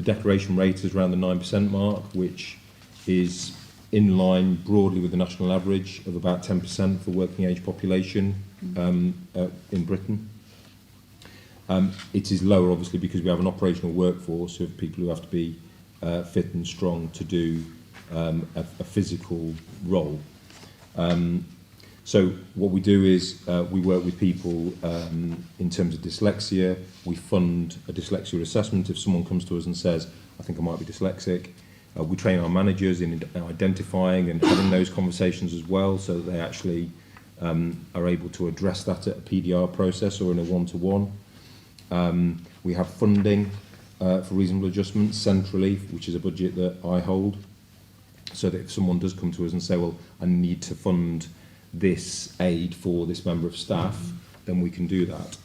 declaration rate is around the 9% mark, which is in line broadly with the national average of about 10% for working age population in Britain. It is lower, obviously, because we have an operational workforce of people who have to be fit and strong to do a physical role. So what we do is we work with people in terms of dyslexia. We fund a dyslexia assessment if someone comes to us and says, I think I might be dyslexic. We train our managers in identifying and having those conversations as well, so that they actually are able to address that at a PDR process or in a one-to-one. We have funding for reasonable adjustments centrally, which is a budget that I hold, so that if someone does come to us and say, well, I need to fund this aid for this member of staff, then we can do that.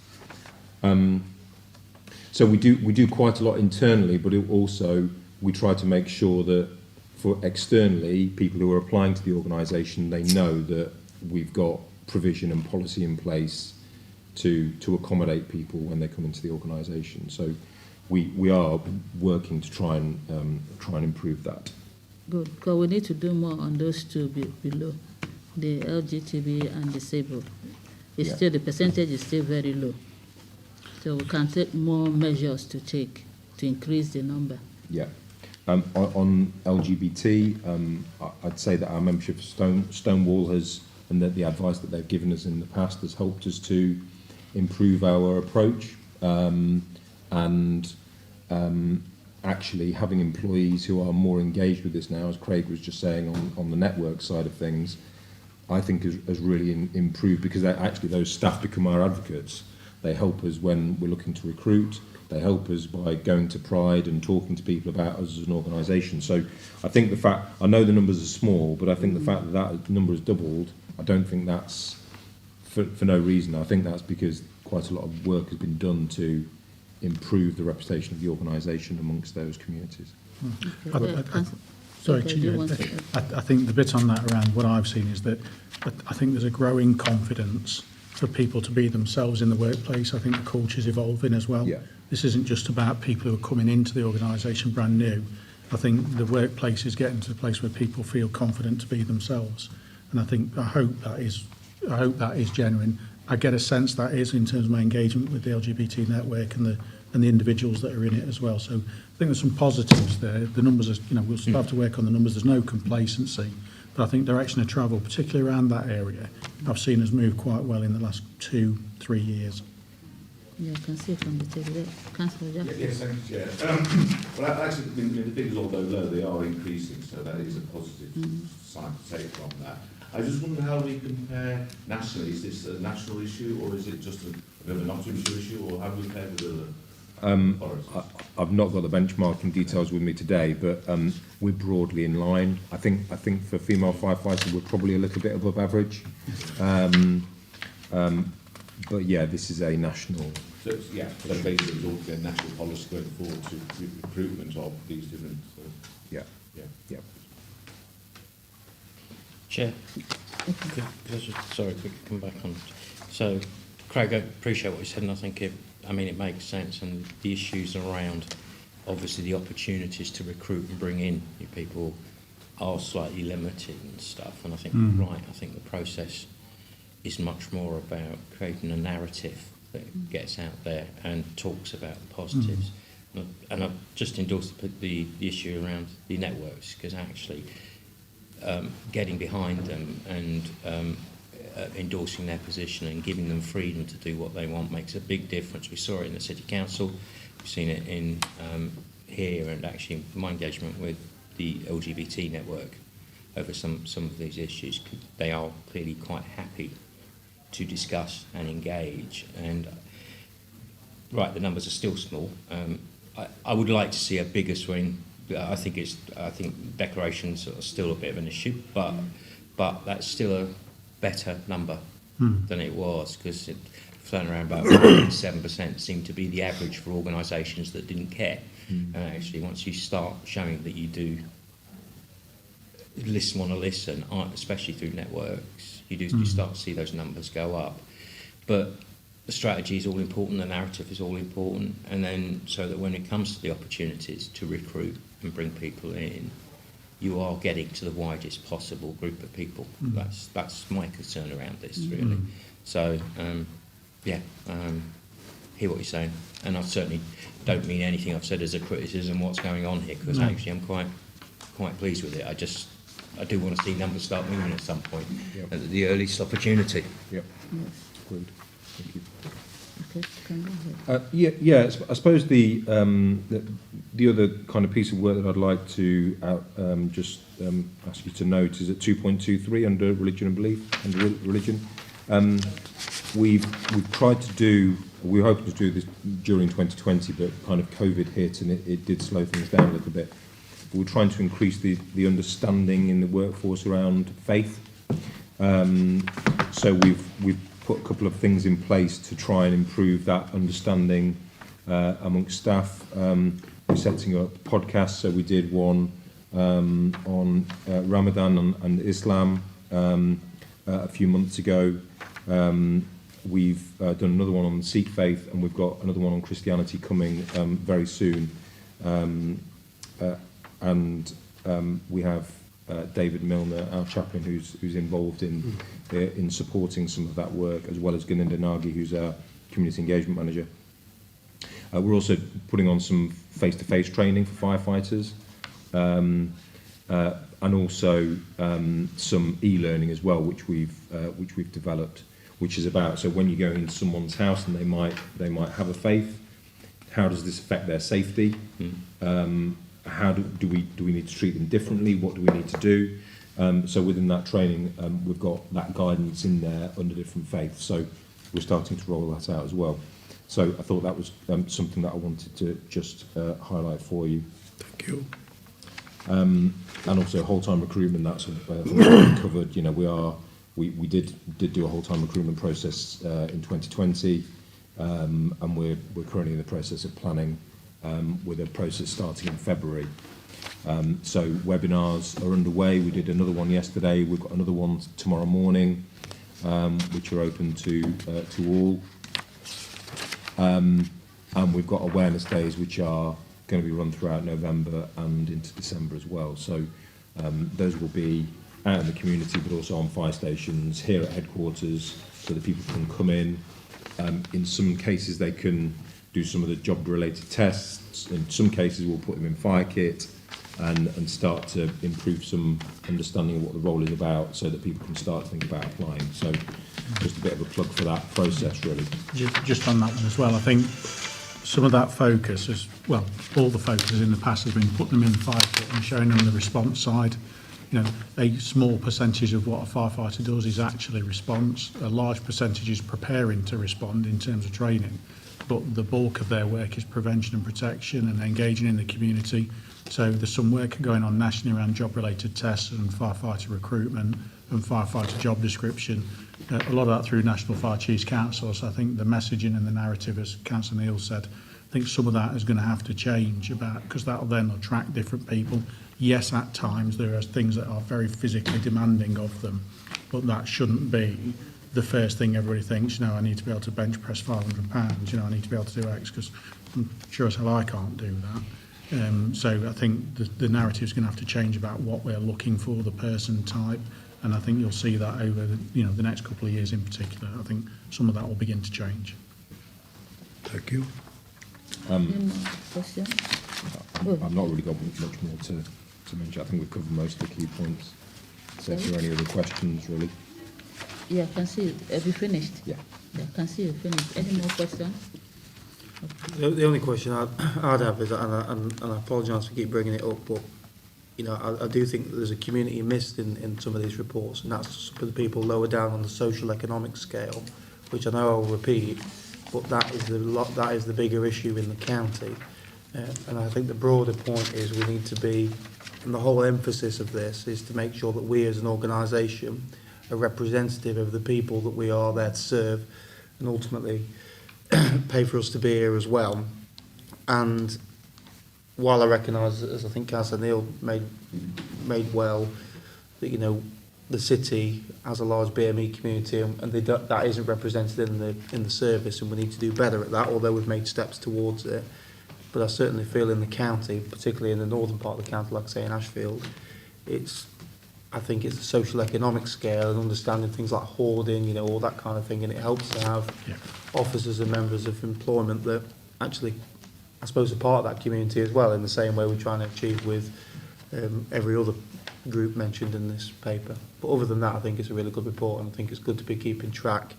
So we do quite a lot internally, but it also we try to make sure that for externally, people who are applying to the organisation, they know that we've got provision and policy in place to accommodate people when they come into the organisation. So we are working to try and improve that. Good, because we need to do more on those two below, the LGTB and disabled. It's Yeah. still, the percentage is still very low. So we can take more measures to increase the number. Yeah. On LGBT, I'd say that our membership of Stonewall has, and that the advice that they've given us in the past has helped us to improve our approach, and actually having employees who are more engaged with this now, as Craig was just saying on the network side of things, I think has really improved, because actually those staff become our advocates. They help us when we're looking to recruit. They help us by going to Pride and talking to people about us as an organisation. So I think the fact, I know the numbers are small, but I think the fact that number has doubled, I don't think that's for no reason. I think that's because quite a lot of work has been done to improve the reputation of the organisation amongst those communities. Sorry, Okay, do you want to- I think the bit on that around what I've seen is that I think there's a growing confidence for people to be themselves in the workplace. I think the culture's evolving as well. Yeah. This isn't just about people who are coming into the organisation brand new. I think the workplace is getting to the place where people feel confident to be themselves. And I hope that is genuine. I get a sense that is in terms of my engagement with the LGBT network and the individuals that are in it as well. So I think there's some positives there. The numbers are, we'll still have to work on the numbers. There's no complacency, but I think direction of travel, particularly around that area, I've seen us move quite well in the last 2-3 years. Yeah, I can see from the table there. Councillor Jack. Yes, thank you, Chair. Well, actually, the figures, although low, they are increasing, so that is a positive sign to take from that. I just wonder how we compare nationally. Is this a national issue, or is it just a bit of a Nottinghamshire issue, or how do we compare with other authorities? I've not got the benchmarking details with me today, but we're broadly in line. I think for female firefighters, we're probably a little bit above average. But yeah, this is a national. So basically it's all a national policy going forward to recruitment of these different. Yeah. Yeah. Chair, could I just, sorry, quickly come back on. So, Craig, I appreciate what you said, and I think it makes sense, and the issues around, obviously, the opportunities to recruit and bring in new people are slightly limited and stuff, and I think you're right. I think the process is much more about creating a narrative that gets out there and talks about the positives. And I've just endorsed the issue around the networks, because actually getting behind them and endorsing their position and giving them freedom to do what they want makes a big difference. We saw it in the City Council, we've seen it in here, and actually my engagement with the LGBT network over some of these issues. They are clearly quite happy to discuss and engage, and right, the numbers are still small. I would like to see a bigger swing. I think declarations are still a bit of an issue, but that's still a better number than it was, because it flown around about 7% seemed to be the average for organisations that didn't care. And actually, once you start showing that you do want to listen, especially through networks, you start to see those numbers go up. But the strategy is all important, the narrative is all important, and then so that when it comes to the opportunities to recruit and bring people in, you are getting to the widest possible group of people. That's my concern around this, really. So, hear what you're saying, and I certainly don't mean anything I've said as a criticism what's going on here, because actually I'm quite pleased with it. I just I do want to see numbers start moving at some point, Yeah. at the earliest opportunity. Yep. Yes. Agreed. Thank you. Okay, can go ahead. I suppose the other kind of piece of work that I'd like to ask you to note is at 2.23 under religion and belief, under religion. We've tried to do, we were hoping to do this during 2020, but kind of COVID hit and it did slow things down a little bit. But we're trying to increase the understanding in the workforce around faith. So we've put a couple of things in place to try and improve that understanding amongst staff. We're setting up podcasts, so we did one on Ramadan and Islam a few months ago. We've done another one on Sikh faith, and we've got another one on Christianity coming very soon. We have David Milner, our chaplain, who's involved in supporting some of that work, as well as Ganinda Nagi, who's our community engagement manager. We're also putting on some face-to-face training for firefighters, and also some e-learning as well, which we've developed, which is about, so when you go into someone's house and they might have a faith, how does this affect their safety? How do we need to treat them differently? What do we need to do? So within that training, we've got that guidance in there under different faiths. So we're starting to roll that out as well. So I thought that was something that I wanted to just highlight for you. Thank you. And also whole-time recruitment, that's covered. You know, we did do a whole-time recruitment process in 2020, and we're currently in the process of planning with a process starting in February. So webinars are underway. We did another one yesterday. We've got another one tomorrow morning, which are open to all. And we've got awareness days, which are going to be run throughout November and into December as well. So those will be out in the community, but also on fire stations, here at headquarters, so that people can come in. In some cases, they can do some of the job-related tests. In some cases, we'll put them in fire kit and start to improve some understanding of what the role is about, so that people can start to think about applying. So just a bit of a plug for that process, really. Just on that one as well, I think some of that focus is, well, all the focus in the past has been putting them in the fire kit and showing them the response side. You know, a small percentage of what a firefighter does is actually response. A large percentage is preparing to respond in terms of training. But the bulk of their work is prevention and protection and engaging in the community. So there's some work going on nationally around job-related tests and firefighter recruitment and firefighter job description. A lot of that through National Fire Chiefs Council. So I think the messaging and the narrative, as Councillor Neil said, I think some of that is going to have to change because that will then attract different people. Yes, at times there are things that are very physically demanding of them, but that shouldn't be the first thing everybody thinks. You know, I need to be able to bench press 500 pounds. You know, I need to be able to do X, because I'm sure as hell I can't do that. So I think the narrative is going to have to change about what we're looking for, the person type, and I think you'll see that over the next couple of years in particular. I think some of that will begin to change. Thank you. Any more questions? I've not really got much more to mention. I think we've covered most of the key points. So if there are any other questions, really. Yeah, I can see it. Have you finished? Yeah. Yeah, I can see you finished. Any more questions? The only question I'd have is, and I apologise for keep bringing it up, but you know, I do think that there's a community missed in some of these reports, and that's for the people lower down on the social economic scale, which I know I'll repeat, but that is the bigger issue in the county. And I think the broader point is we need to be, and the whole emphasis of this is to make sure that we as an organisation are representative of the people that we are there to serve, and ultimately pay for us to be here as well. And while I recognise, as I think Councillor Neil made well, that you know the city has a large BME community, and that isn't represented in the service, and we need to do better at that. Although we've made steps towards it, but I certainly feel in the county, particularly in the northern part of the county, like I say in Ashfield, I think it's a social economic scale and understanding things like hoarding, you know, all that kind of thing, and it helps to have officers and members of employment that actually, I suppose, are part of that community as well, in the same way we're trying to achieve with every other group mentioned in this paper. But other than that, I think it's a really good report, and I think it's good to be keeping track.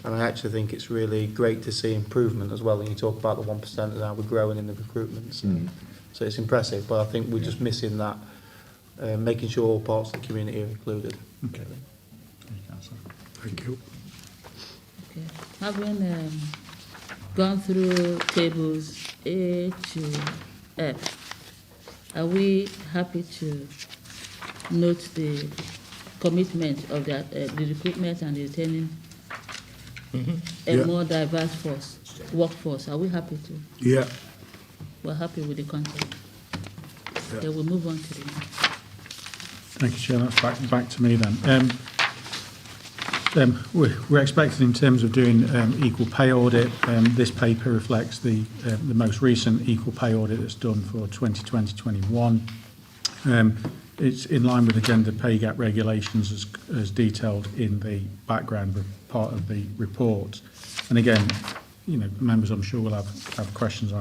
And I actually think it's really great to see improvement as well. And you talk about the 1% and how we're growing in the recruitments. So it's impressive, but I think we're just missing that, making sure all parts of the community are included. Okay. Thank you. Okay. Having gone through tables A to F, are we happy to note the commitment of the recruitment and retaining a more diverse workforce? Are we happy to? Yeah. We're happy with the content. Yeah. Okay, we'll move on to the Thank you, Chair. That's back to me then. We're expecting, in terms of doing equal pay audit, this paper reflects the most recent equal pay audit that's done for 2020-21. It's in line with the gender pay gap regulations as detailed in the background part of the report. And again, you know, members I'm sure will have questions.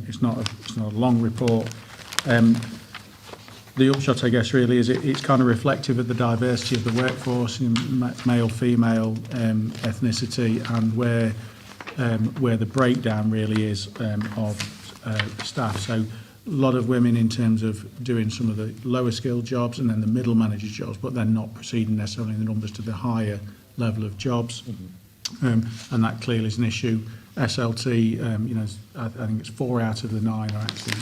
It's not a long report. The upshot, I guess, really is it's kind of reflective of the diversity of the workforce, in male, female, ethnicity, and where the breakdown really is of staff. So a lot of women in terms of doing some of the lower skilled jobs and then the middle manager jobs, but then not proceeding necessarily in the numbers to the higher level of jobs. And that clearly is an issue. SLT, you know, I think it's 4 out of the 9 are actually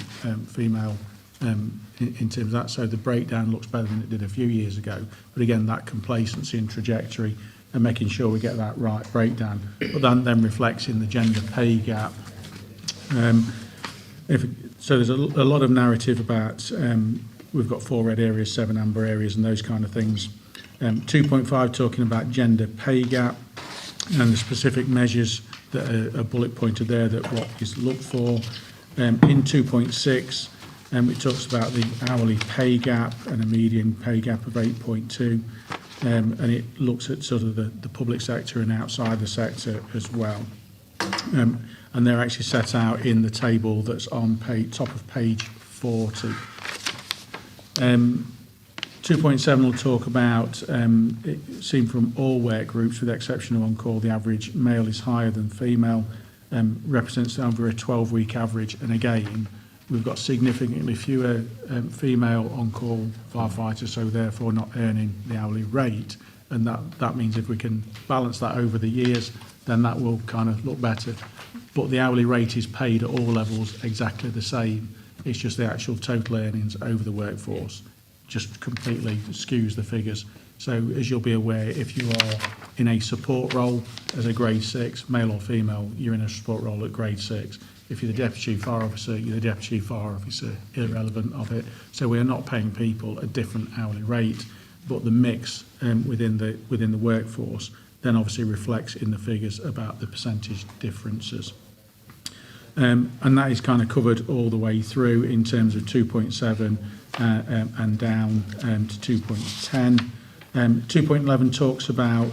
female in terms of that. So the breakdown looks better than it did a few years ago. But again, that complacency and trajectory and making sure we get that right breakdown. But that then reflects in the gender pay gap. So there's a lot of narrative about, we've got 4 red areas, 7 amber areas and those kind of things. 2.5 talking about gender pay gap and the specific measures that are bullet pointed there that what is looked for. In 2.6, it talks about the hourly pay gap and a median pay gap of 8.2. And it looks at sort of the public sector and outside the sector as well. And they're actually set out in the table that's on top of page 40. 2.7 will talk about, seen from all work groups with the exception of on-call, the average male is higher than female, represents over a 12-week average. And again, we've got significantly fewer female on-call firefighters, so therefore not earning the hourly rate. And that means if we can balance that over the years, then that will kind of look better. But the hourly rate is paid at all levels exactly the same. It's just the actual total earnings over the workforce just completely skews the figures. So as you'll be aware, if you are in a support role as a grade 6, male or female, you're in a support role at grade 6. If you're the deputy fire officer, you're the deputy fire officer, irrelevant of it. So we are not paying people a different hourly rate, but the mix within the workforce then obviously reflects in the figures about the percentage differences. And that is kind of covered all the way through in terms of 2.7 and down to 2.10. 2.11 talks about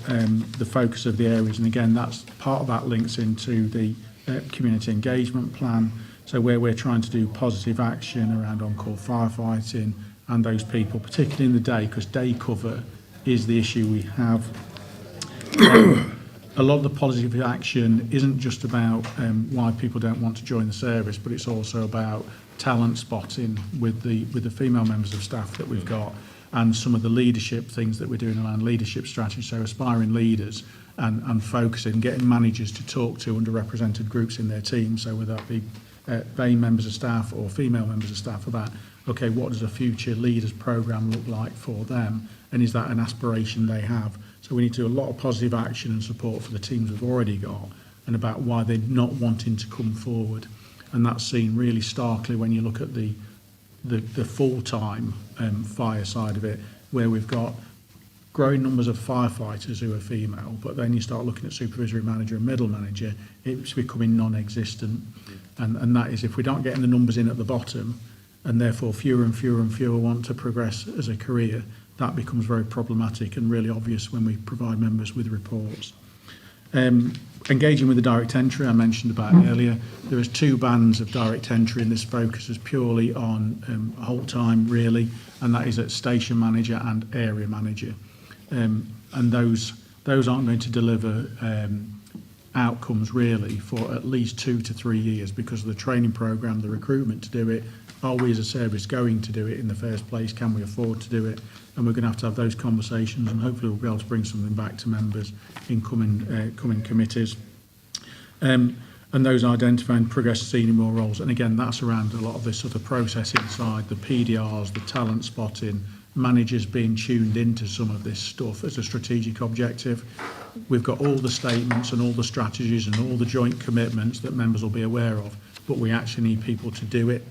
the focus of the areas, and again, that's part of that links into the community engagement plan. So where we're trying to do positive action around on-call firefighting and those people, particularly in the day, because day cover is the issue we have. A lot of the positive action isn't just about why people don't want to join the service, but it's also about talent spotting with the female members of staff that we've got, and some of the leadership things that we're doing around leadership strategy, so aspiring leaders and focusing, getting managers to talk to underrepresented groups in their team, so whether that be BAME members of staff or female members of staff, about, okay, what does a future leaders programme look like for them, and is that an aspiration they have? So we need to do a lot of positive action and support for the teams we've already got, and about why they're not wanting to come forward. And that's seen really starkly when you look at the full-time fire side of it, where we've got growing numbers of firefighters who are female, but then you start looking at supervisory manager and middle manager, it's becoming non-existent. And that is, if we don't get the numbers in at the bottom, and therefore fewer and fewer and fewer want to progress as a career, that becomes very problematic and really obvious when we provide members with reports. Engaging with the direct entry I mentioned about earlier. There is 2 bands of direct entry, and this focuses purely on whole time really, and that is at station manager and area manager. And those aren't going to deliver outcomes really for at least 2 to 3 years because of the training programme, the recruitment to do it. Are we as a service going to do it in the first place? Can we afford to do it? And we're going to have those conversations, and hopefully we'll be able to bring something back to members in coming committees. And those identifying progressive senior more roles. And again, that's around a lot of this sort of processing side, the PDRs, the talent spotting, managers being tuned into some of this stuff as a strategic objective. We've got all the statements and all the strategies and all the joint commitments that members will be aware of, but we actually need people to do it.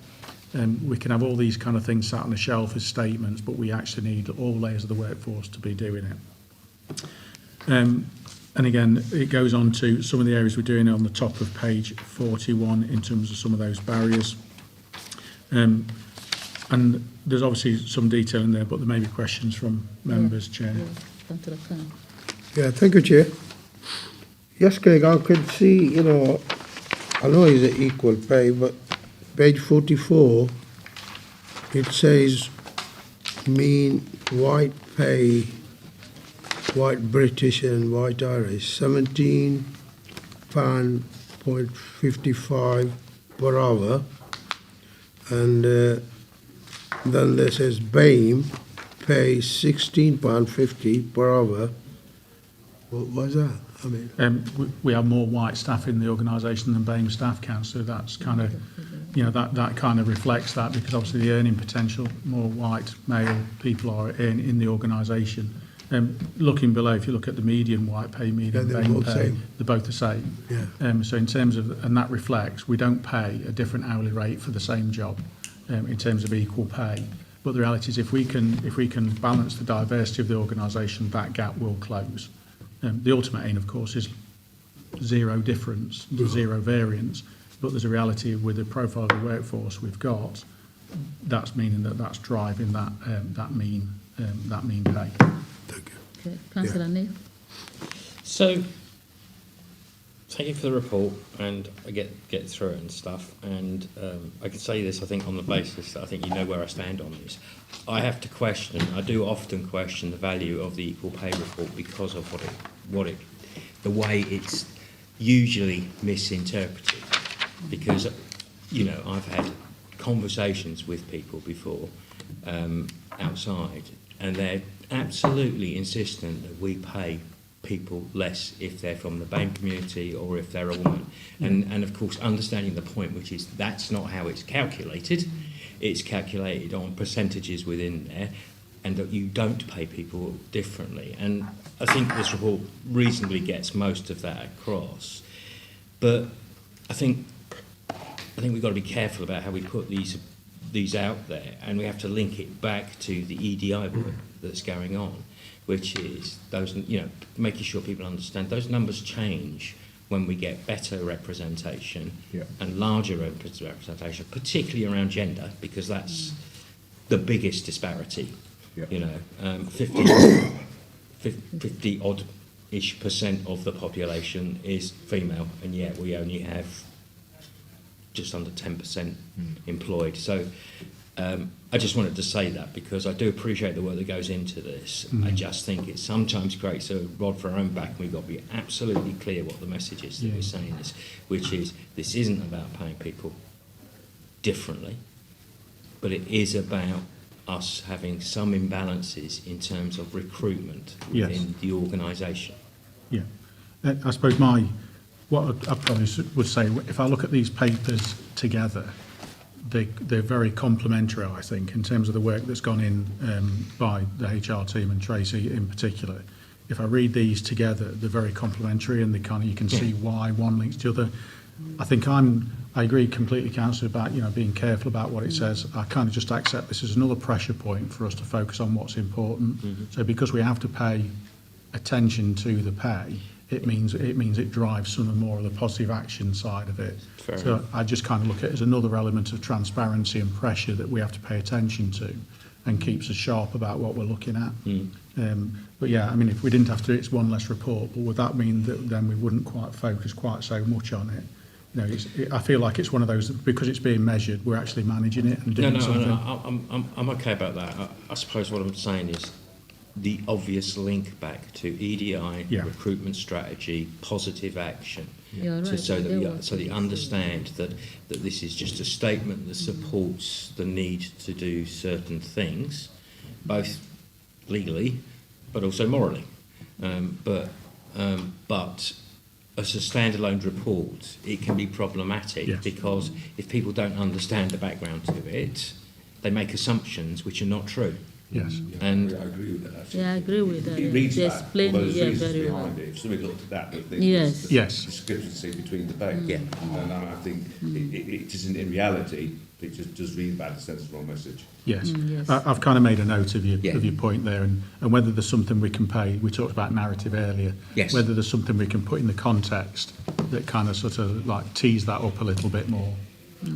We can have all these kind of things sat on the shelf as statements, but we actually need all layers of the workforce to be doing it. And again, it goes on to some of the areas we're doing on the top of page 41 in terms of some of those barriers. And there's obviously some detail in there, but there may be questions from members, Chair. Councillor Khan. Yeah, thank you, Chair. Yes, Craig, I could see, I know it's an equal pay, but page 44, it says mean white pay, white British and white Irish, £17.55 per hour. And then there says BAME pays £16.50 per hour. What was that? I mean, We have more white staff in the organisation than BAME staff can, so that's kind of, that kind of reflects that, because obviously the earning potential, more white male people are in the organisation. Looking below, if you look at the median white pay, median BAME pay, they're both the same. Yeah. So in terms of, and that reflects, we don't pay a different hourly rate for the same job in terms of equal pay. But the reality is, if we can balance the diversity of the organisation, that gap will close. The ultimate aim, of course, is zero difference, zero variance. But there's a reality with the profile of the workforce we've got. That's meaning that's driving that mean pay. thank you. Okay, Councillor Neil. So, thank you for the report, and I get through it and stuff. And I can say this, I think, on the basis that I think you know where I stand on this. I have to question. I do often question the value of the equal pay report because of the way it's usually misinterpreted. Because I've had conversations with people before outside, and they're absolutely insistent that we pay people less if they're from the BAME community or if they're a woman. And of course, understanding the point, which is that's not how it's calculated. It's calculated on percentages within there, and that you don't pay people differently. And I think this report reasonably gets most of that across. But I think we've got to be careful about how we put these out there, and we have to link it back to the EDI work that's going on, which is those, making sure people understand those numbers change when we get better representation and larger representation, particularly around gender, because that's the biggest disparity. 50 odd-ish % of the population is female, and yet we only have just under 10% employed. So I just wanted to say that, because I do appreciate the work that goes into this. I just think it sometimes creates a rod for our own back, and we've got to be absolutely clear what the message is that we're saying is, which is this isn't about paying people differently, but it is about us having some imbalances in terms of recruitment within the organisation. Yeah. I suppose what I probably would say, if I look at these papers together, they're very complementary, I think, in terms of the work that's gone in by the HR team and Tracy in particular. If I read these together, they're very complementary, and you can see why one links to the other. I think I agree completely, Councillor, about being careful about what it says. I kind of just accept this as another pressure point for us to focus on what's important. So because we have to pay attention to the pay, it means it drives some more of the positive action side of it. So I just kind of look at it as another element of transparency and pressure that we have to pay attention to, and keeps us sharp about what we're looking at. But yeah, I mean, if we didn't have to, it's one less report, but would that mean that then we wouldn't quite focus quite so much on it? You know, I feel like it's one of those, that because it's being measured, we're actually managing it and doing something. No, I'm okay about that. I suppose what I'm saying is the obvious link back to EDI, Yeah. recruitment strategy, positive action. You're right. So I get that what so they you're understand that this is just a statement that supports the need to do certain things, both legally but also morally. But as a standalone report, it can be problematic Yes. because if people don't understand the background to it, they make assumptions which are not true. Yes. And I agree with that. Actually. Yeah, I agree with that. It reads They that, explain although it, there's yeah, reasons very well. behind it. If somebody looked at that, they think Yes. there's the Yes. discrepancy between the pay. Yeah. And I think it isn't in reality. It just does read bad and sends the wrong message. Yes. Yes. I've kind of made a note of Yeah. your point there, and whether there's something we can pay. We talked about narrative earlier. Yes. Whether there's something we can put in the context that kind of sort of like tease that up a little bit more.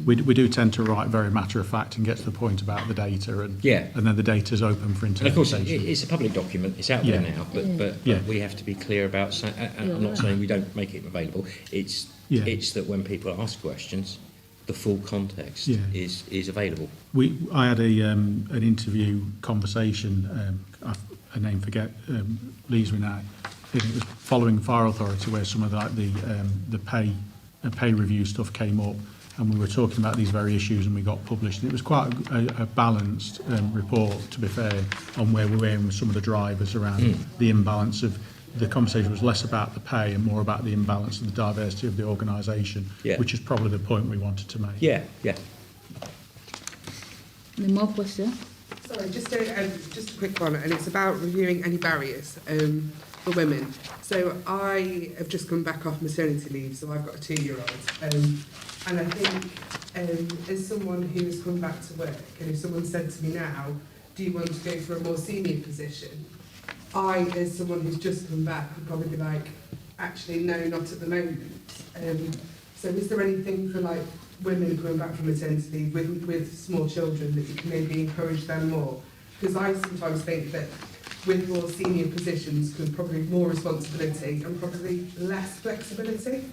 We do tend to write very matter of fact and get to the point about the data, and Yeah. and then the data's open for And of course, interpretation. it's a public document. It's out there Yeah. now, but Yeah. we have to be clear about. I'm Yeah. not saying we don't make it available. It's Yeah. it's that when people ask questions, the full context Yeah. is available. I had an interview conversation. Her name leaves me now. It was following Fire Authority, where some of the pay review stuff came up, and we were talking about these very issues, and we got published. And it was quite a balanced report, to be fair, on where we were with some of the drivers around the imbalance of. The conversation was less about the pay and more about the imbalance of the diversity of the organisation, Yeah. which is probably the point we wanted to make. Yeah, yeah. Any more questions? Sorry, just a quick one, and it's about reviewing any barriers for women. So I have just come back off maternity leave, so I've got a 2-year-old, and I think as someone who has come back to work, and if someone said to me now, do you want to go for a more senior position? I, as someone who's just come back, would probably be like, actually, no, not at the moment. So is there anything for like women coming back from maternity leave with small children that you can maybe encourage them more? Because I sometimes think that with more senior positions comes probably more responsibility and probably less flexibility,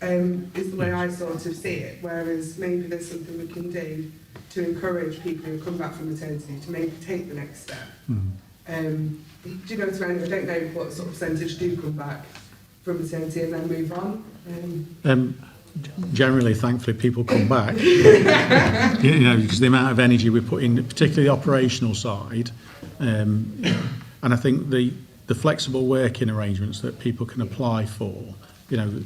is the way I sort of see it. Whereas maybe there's something we can do to encourage people who come back from maternity to maybe take the next step. Do you know what I mean? I don't know what sort of percentage do come back from maternity and then move on. Generally, thankfully, people come back. You know, because the amount of energy we put in, particularly the operational side, and I think the flexible working arrangements that people can apply for, you know,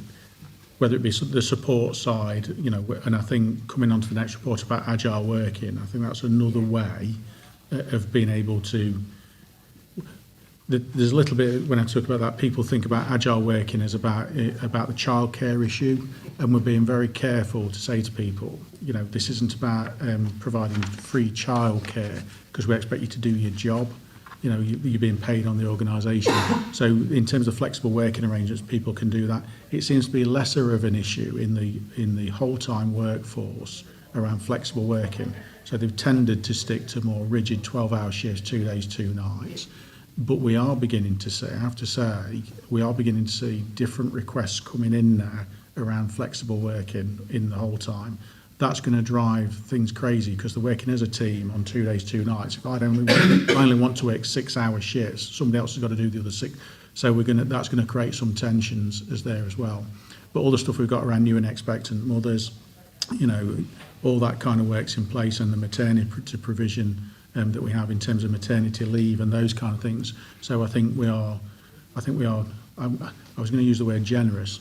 whether it be the support side, you know, and I think coming on to the next report about agile working, I think that's another way of being able to. There's a little bit, when I talk about that, people think about agile working as about the childcare issue, and we're being very careful to say to people, you know, this isn't about providing free childcare because we expect you to do your job. You know, you're being paid on the organisation. So in terms of flexible working arrangements, people can do that. It seems to be lesser of an issue in the whole-time workforce around flexible working. So they've tended to stick to more rigid 12-hour shifts, 2 days, 2 nights. But we are beginning to see, I have to say, we are beginning to see different requests coming in now around flexible working in the whole time. That's going to drive things crazy because they're working as a team on 2 days, 2 nights. If I only want to work 6-hour shifts, somebody else has got to do the other 6. So that's going to create some tensions there as well. But all the stuff we've got around new and expectant mothers, you know, all that kind of works in place, and the maternity provision that we have in terms of maternity leave and those kind of things. So I think we are. I was going to use the word generous,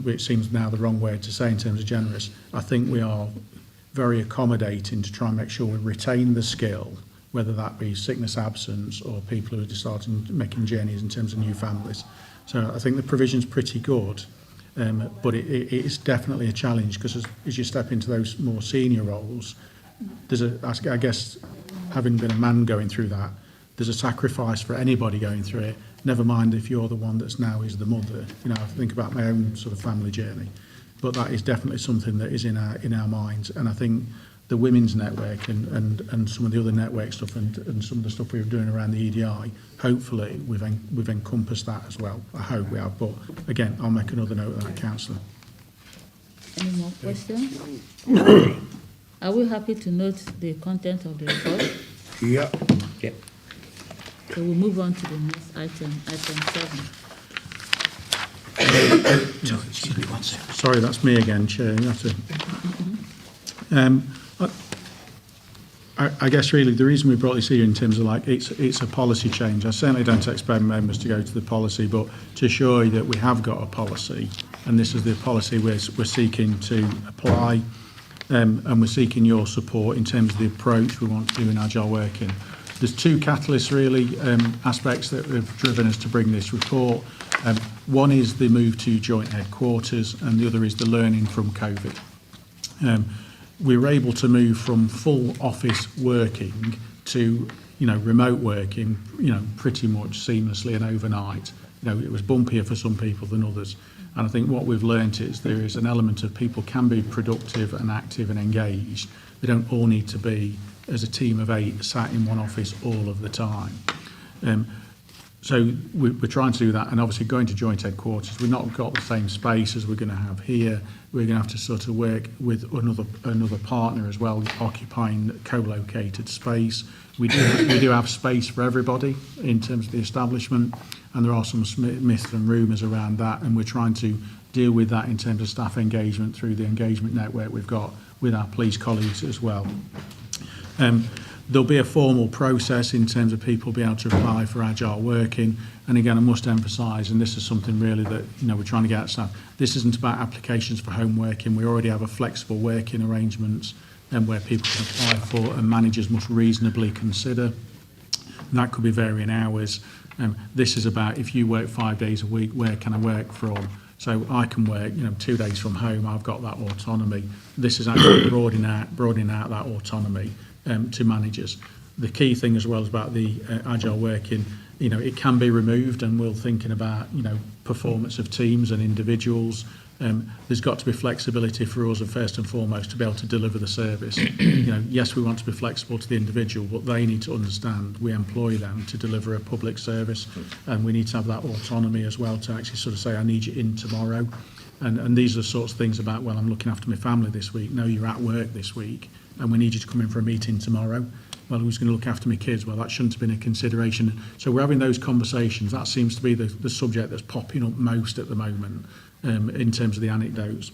which seems now the wrong word to say in terms of generous. I think we are very accommodating to try and make sure we retain the skill, whether that be sickness absence or people who are just starting making journeys in terms of new families. So I think the provision's pretty good, but it is definitely a challenge because as you step into those more senior roles, I guess, having been a man going through that, there's a sacrifice for anybody going through it, never mind if you're the one that's now is the mother. You know, I think about my own sort of family journey, but that is definitely something that is in our minds, and I think the women's network and some of the other network stuff and some of the stuff we were doing around the EDI, hopefully we've encompassed that as well. I hope we have. But again, I'll make another note of that, Councillor. Any more questions? Are we happy to note the content of the report? Yeah. Yep. So we'll move on to the next item, item 7. Sorry, that's me again, Chair. You have to. I guess really the reason we brought this here in terms of like it's a policy change. I certainly don't expect members to go to the policy, but to assure you that we have got a policy, and this is the policy we're seeking to apply, and we're seeking your support in terms of the approach we want to do in agile working. There's two catalysts really, aspects that have driven us to bring this report. One is the move to joint headquarters, and the other is the learning from COVID. We were able to move from full office working to, remote working, pretty much seamlessly and overnight. It was bumpier for some people than others. And I think what we've learnt is there is an element of people can be productive and active and engaged. They don't all need to be as a team of 8 sat in one office all of the time. So we're trying to do that, and obviously going to joint headquarters, we've not got the same space as we're going to have here. We're going to have to sort of work with another partner as well, occupying co-located space. We do have space for everybody in terms of the establishment, and there are some myths and rumours around that, and we're trying to deal with that in terms of staff engagement through the engagement network we've got with our police colleagues as well. There'll be a formal process in terms of people being able to apply for agile working. And again, I must emphasise, and this is something really that we're trying to get at staff, this isn't about applications for home working. We already have a flexible working arrangements where people can apply for and managers must reasonably consider. And that could be varying hours. This is about if you work 5 days a week, where can I work from? So I can work 2 days from home, I've got that autonomy. This is actually broadening out that autonomy to managers. The key thing as well is about the agile working, it can be removed, and we're thinking about, performance of teams and individuals. There's got to be flexibility for us, and first and foremost, to be able to deliver the service. Yes, we want to be flexible to the individual, but they need to understand we employ them to deliver a public service, and we need to have that autonomy as well to actually sort of say, I need you in tomorrow. And these are the sorts of things about, well, I'm looking after my family this week. No, you're at work this week, and we need you to come in for a meeting tomorrow. Well, who's going to look after my kids? Well, that shouldn't have been a consideration. So we're having those conversations. That seems to be the subject that's popping up most at the moment in terms of the anecdotes.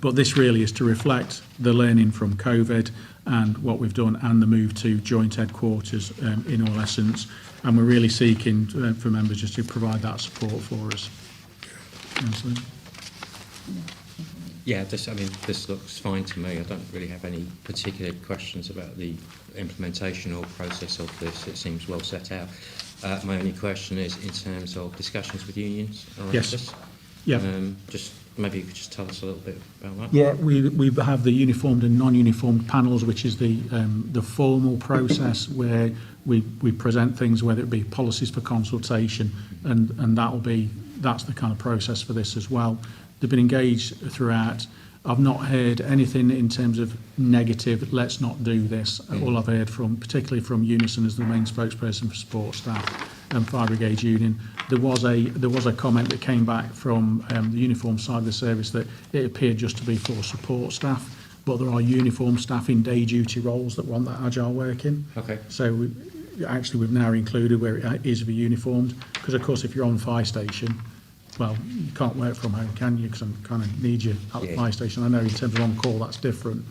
But this really is to reflect the learning from COVID and what we've done, and the move to joint headquarters in all essence. And we're really seeking for members just to provide that support for us. Absolutely. Yeah, this looks fine to me. I don't really have any particular questions about the implementation or process of this. It seems well set out. My only question is in terms of discussions with unions around this. Yeah. Just maybe you could just tell us a little bit about that. Yeah, we have the uniformed and non-uniformed panels, which is the formal process where we present things, whether it be policies for consultation, and that's the kind of process for this as well. They've been engaged throughout. I've not heard anything in terms of negative, let's not do this. All I've heard particularly from Unison as the main spokesperson for support staff and Fire Brigade Union, there was a comment that came back from the uniform side of the service that it appeared just to be for support staff, but there are uniform staff in day duty roles that want that agile working. Okay. So we've now included where it is be uniformed, because of course if you're on fire station, well, you can't work from home, can you? Because I kind of need you at the fire station. I know in terms of on-call that's different,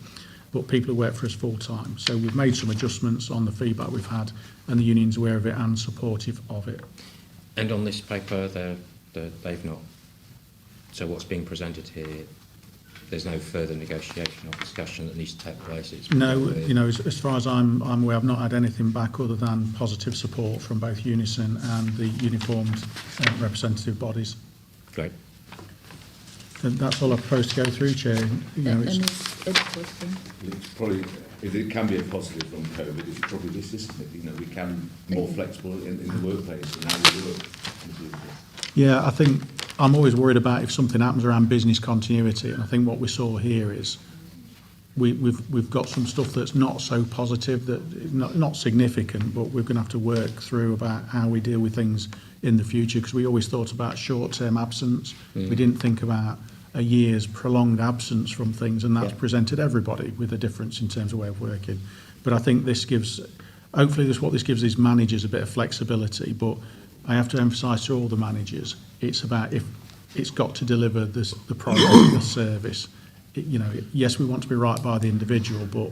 but people who work for us full-time. So we've made some adjustments on the feedback we've had, and the union's aware of it and supportive of it. And on this paper, they've not. So what's being presented here, there's no further negotiation or discussion that needs to take place. No, as far as I'm aware, I've not had anything back other than positive support from both Unison and the uniformed representative bodies. Great. And that's all I propose to go through, Chair. Any question? It's probably, if it can be a positive from COVID, it's probably this, isn't it? We can be more flexible in the workplace and how we work. Yeah, I think I'm always worried about if something happens around business continuity, and I think what we saw here is we've got some stuff that's not so positive, that not significant, but we're going to have to work through about how we deal with things in the future, because we always thought about short-term absence. We didn't think about a year's prolonged absence from things, and that's presented everybody with a difference in terms of way of working. But I think this gives, hopefully what this gives is managers a bit of flexibility, but I have to emphasise to all the managers, it's about if it's got to deliver the product, the service. Yes, we want to be right by the individual, but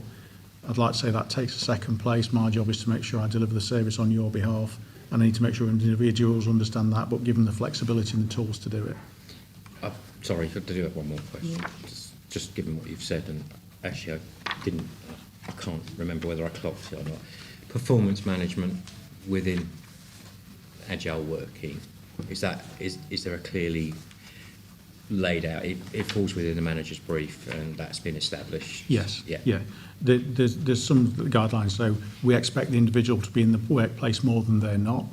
I'd like to say that takes a second place. My job is to make sure I deliver the service on your behalf, and I need to make sure individuals understand that, but give them the flexibility and the tools to do it. Sorry, I do have one more question. Just given what you've said, and actually I can't remember whether I clocked it or not. Performance management within agile working, is there a clearly laid out? It falls within the manager's brief, and that's been established. Yes. Yeah. There's some guidelines. So we expect the individual to be in the workplace more than they're not.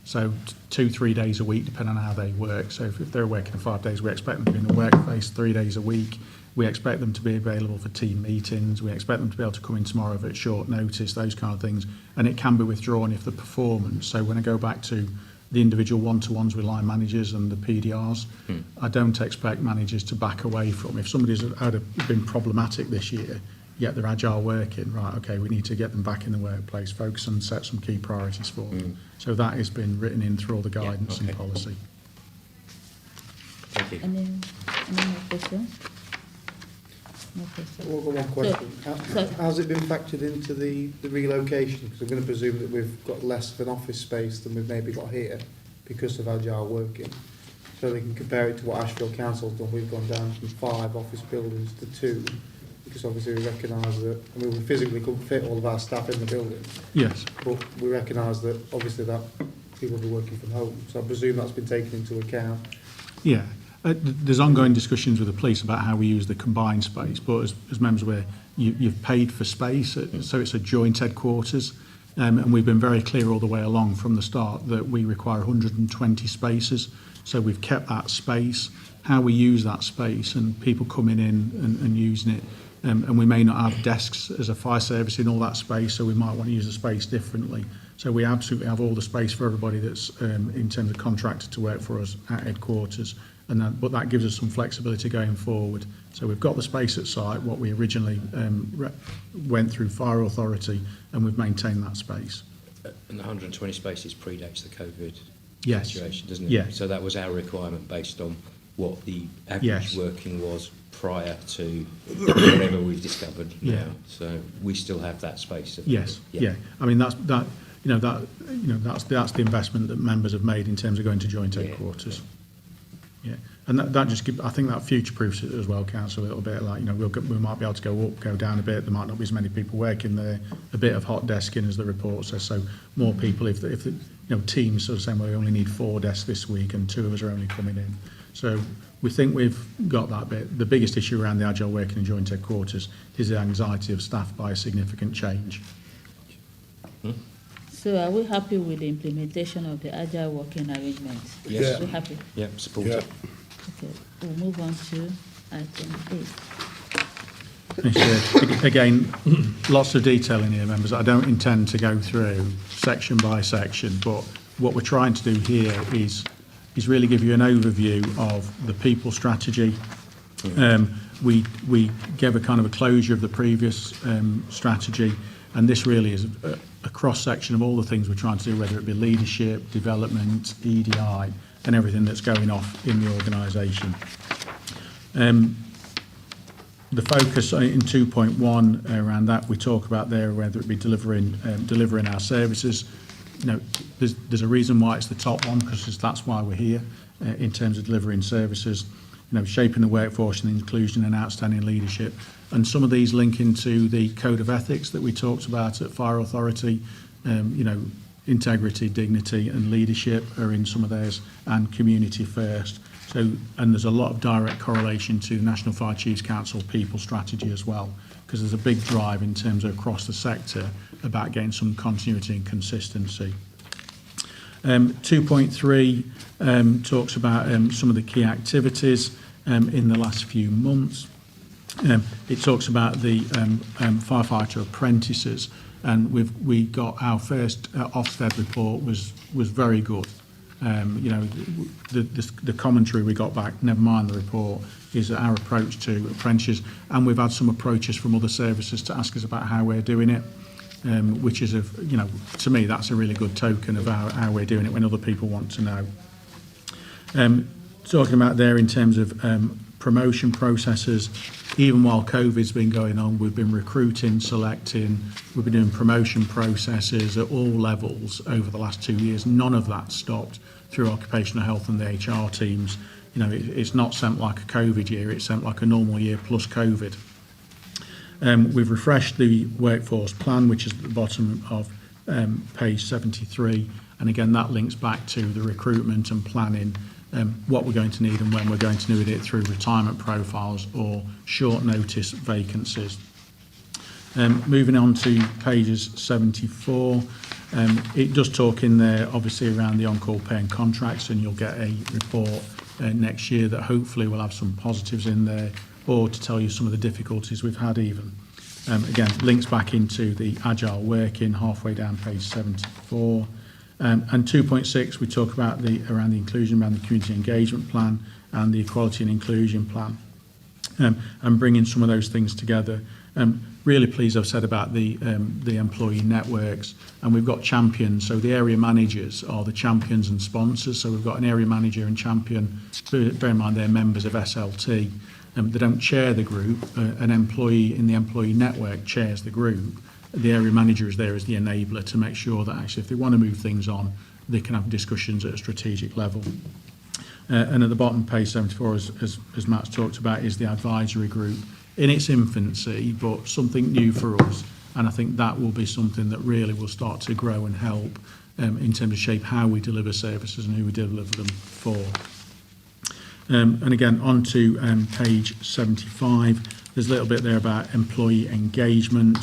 So 2-3 days a week, depending on how they work. So if they're working 5 days, we expect them to be in the workplace 3 days a week. We expect them to be available for team meetings. We expect them to be able to come in tomorrow at short notice, those kind of things. And it can be withdrawn if the performance. So when I go back to the individual one-to-ones with line managers and the PDRs, I don't expect managers to back away from. If somebody's been problematic this year, yet they're agile working, right, okay, we need to get them back in the workplace, focus and set some key priorities for them. So that has been written in through all the guidance and policy. Thank you. Any more questions? No questions. Well, I've got one question. How's it been factored into the relocation? Because I'm going to presume that we've got less of an office space than we've maybe got here because of agile working. So they can compare it to what Ashfield Council's done. We've gone down from 5 office buildings to 2, because obviously we recognise that, we physically couldn't fit all of our staff in the building. Yes. But we recognise that obviously that people will be working from home. So I presume that's been taken into account. Yeah. There's ongoing discussions with the police about how we use the combined space, but as members aware, you've paid for space, so it's a joint headquarters, and we've been very clear all the way along from the start that we require 120 spaces, so we've kept that space. How we use that space and people coming in and using it, and we may not have desks as a fire service in all that space, so we might want to use the space differently. So we absolutely have all the space for everybody that's in terms of contracted to work for us at headquarters. But that gives us some flexibility going forward. So we've got the space at site, what we originally went through fire authority, and we've maintained that space. And the 120 spaces predates the COVID situation, doesn't it? Yeah. So that was our requirement based on what the average working was prior to whatever we've discovered now. So we still have that space. Yes. Yeah. I mean that's the investment that members have made in terms of going to joint headquarters. Yeah, and that just I think that future-proofs it as well, Council, a little bit. Like, we might be able to go up, go down a bit. There might not be as many people working there. A bit of hot desking, as the report says. So more people, if the teams sort of saying, well, we only need 4 desks this week, and 2 of us are only coming in. So we think we've got that bit. The biggest issue around the agile working and joint headquarters is the anxiety of staff by a significant change. So are we happy with the implementation of the agile working arrangements? Yes. We're happy. Yeah, support it. Okay, we'll move on to item 8. Again, lots of detail in here, members. I don't intend to go through section by section, but what we're trying to do here is really give you an overview of the people strategy. We gave a kind of a closure of the previous strategy, and this really is a cross-section of all the things we're trying to do, whether it be leadership, development, EDI, and everything that's going off in the organisation. The focus in 2.1 around that, we talk about there, whether it be delivering our services. There's a reason why it's the top one, because that's why we're here in terms of delivering services. Shaping the workforce and inclusion and outstanding leadership. And some of these link into the code of ethics that we talked about at Fire Authority. Integrity, dignity and leadership are in some of theirs, and community first. And there's a lot of direct correlation to National Fire Chiefs Council people strategy as well, because there's a big drive in terms of across the sector about getting some continuity and consistency. 2.3 talks about some of the key activities in the last few months. It talks about the firefighter apprentices, and we got our first Ofsted report was very good. You know, the commentary we got back, never mind the report, is our approach to apprentices, and we've had some approaches from other services to ask us about how we're doing it, which is, you know, to me that's a really good token of how we're doing it when other people want to know. Talking about there in terms of promotion processes, even while COVID's been going on, we've been recruiting, selecting, we've been doing promotion processes at all levels over the last 2 years. None of that stopped through occupational health and the HR teams. You know, it's not sent like a COVID year, it's sent like a normal year plus COVID. We've refreshed the workforce plan, which is at the bottom of page 73, and again that links back to the recruitment and planning, what we're going to need and when we're going to need it through retirement profiles or short notice vacancies. Moving on to pages 74, it does talk in there obviously around the on-call pay and contracts, and you'll get a report next year that hopefully will have some positives in there, or to tell you some of the difficulties we've had even. Again, links back into the agile working halfway down page 74. And 2.6, we talk about around the inclusion, around the community engagement plan and the equality and inclusion plan, and bringing some of those things together. Really pleased, I've said about the employee networks, and we've got champions. So the area managers are the champions and sponsors. So we've got an area manager and champion. Bear in mind they're members of SLT. They don't chair the group. An employee in the employee network chairs the group. The area manager is there as the enabler to make sure that actually if they want to move things on, they can have discussions at a strategic level. And at the bottom, page 74, as Matt's talked about, is the advisory group in its infancy, but something new for us. And I think that will be something that really will start to grow and help in terms of shape how we deliver services and who we deliver them for. And again, on to page 75, there's a little bit there about employee engagement.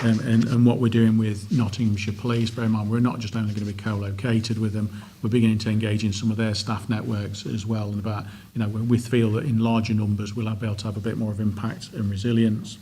And what we're doing with Nottinghamshire Police. Bear in mind, we're not just only going to be co-located with them, we're beginning to engage in some of their staff networks as well, and about, you know, we feel that in larger numbers we'll be able to have a bit more of impact and resilience.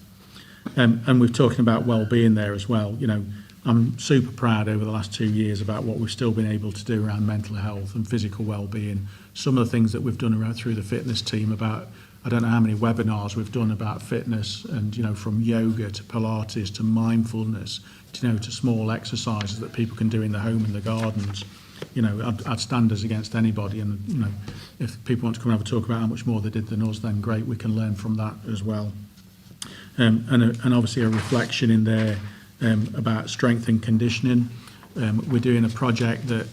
And we're talking about well-being there as well. You know, I'm super proud over the last 2 years about what we've still been able to do around mental health and physical well-being. Some of the things that we've done around through the fitness team about, I don't know how many webinars we've done about fitness, and, you know, from yoga to Pilates to mindfulness, to, you know, to small exercises that people can do in the home and the gardens. You know, I'd stand us against anybody, and, you know, if people want to come and have a talk about how much more they did than us, then great, we can learn from that as well. And obviously a reflection in there about strength and conditioning. We're doing a project that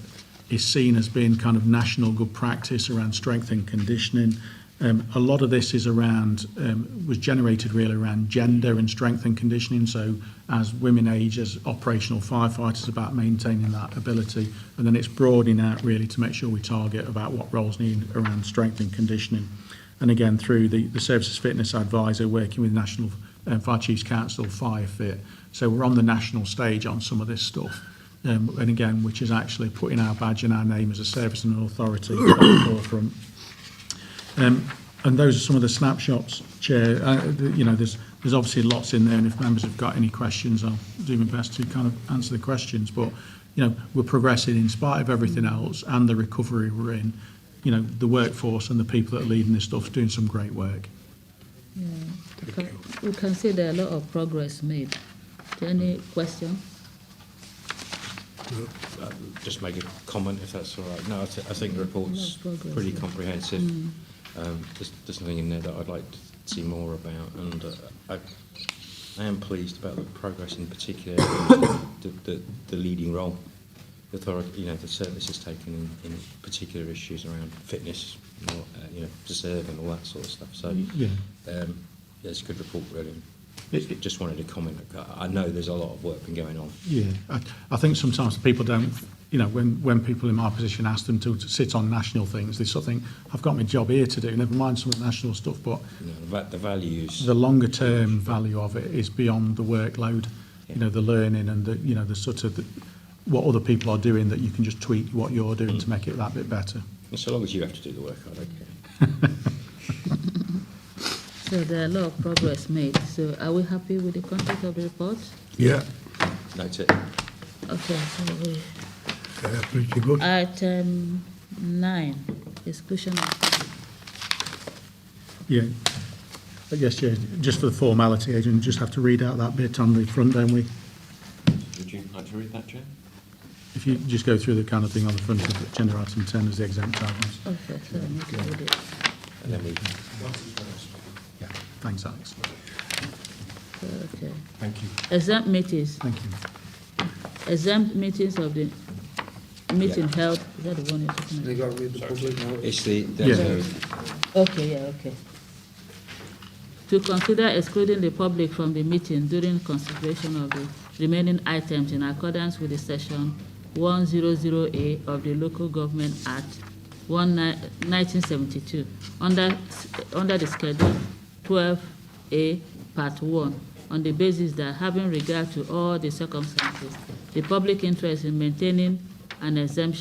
is seen as being kind of national good practice around strength and conditioning. A lot of this is around, was generated really around gender and strength and conditioning. So as women age as operational firefighters, about maintaining that ability. And then it's broadening out really to make sure we target about what roles need around strength and conditioning. And again, through the Services Fitness Advisor, working with National Fire Chiefs Council, FireFit. So we're on the national stage on some of this stuff. And again, which is actually putting our badge and our name as a service and an authority at the forefront. And those are some of the snapshots, Chair. You know, there's obviously lots in there, and if members have got any questions, I'll do my best to kind of answer the questions. But, you know, we're progressing in spite of everything else and the recovery we're in. You know, the workforce and the people that are leading this stuff are doing some great work. Yeah, we can see there are a lot of progress made. Any question? Just make a comment if that's all right. No, I think the report's pretty comprehensive. There's nothing in there that I'd like to see more about, and I am pleased about the progress in particular, the leading role the authority, you know, the service has taken in particular issues around fitness, you know, to serve and all that sort of stuff. So yeah, it's a good report, really. Just wanted to comment. I know there's a lot of work been going on. Yeah, I think sometimes people don't, you know, when people in my position ask them to sit on national things, they sort of think, I've got my job here to do, never mind some of the national stuff, but the values, the longer term value of it is beyond the workload, you know, the learning and the, you know, the sort of what other people are doing, that you can just tweak what you're doing to make it that bit better. And so long as you have to do the work, I don't care. So there are a lot of progress made. So are we happy with the content of the report? Yeah, Note it. Okay, so we, pretty good. item 9, exclusion of Yeah. I guess, yeah, just for the formality, Adrian, just have to read out that bit on the front, don't we? Would you like to read that, Chair? If you just go through the kind of thing on the front of agenda item 10 as the exempt items. Okay, so I need to read it. And then we. Yeah, thanks, Alex. So, okay. Thank you. Exempt meetings. Thank you. Exempt meetings of the meeting held. Is that the one you're talking They got to read the public notice. It's the. Yeah. about? Okay, yeah, okay. To consider excluding the public from the meeting during consideration of the remaining items in accordance with the section 100A of the Local Government Act 1972 under the Schedule 12A Part 1 on the basis that, having regard to all the circumstances, the public interest in maintaining an exemption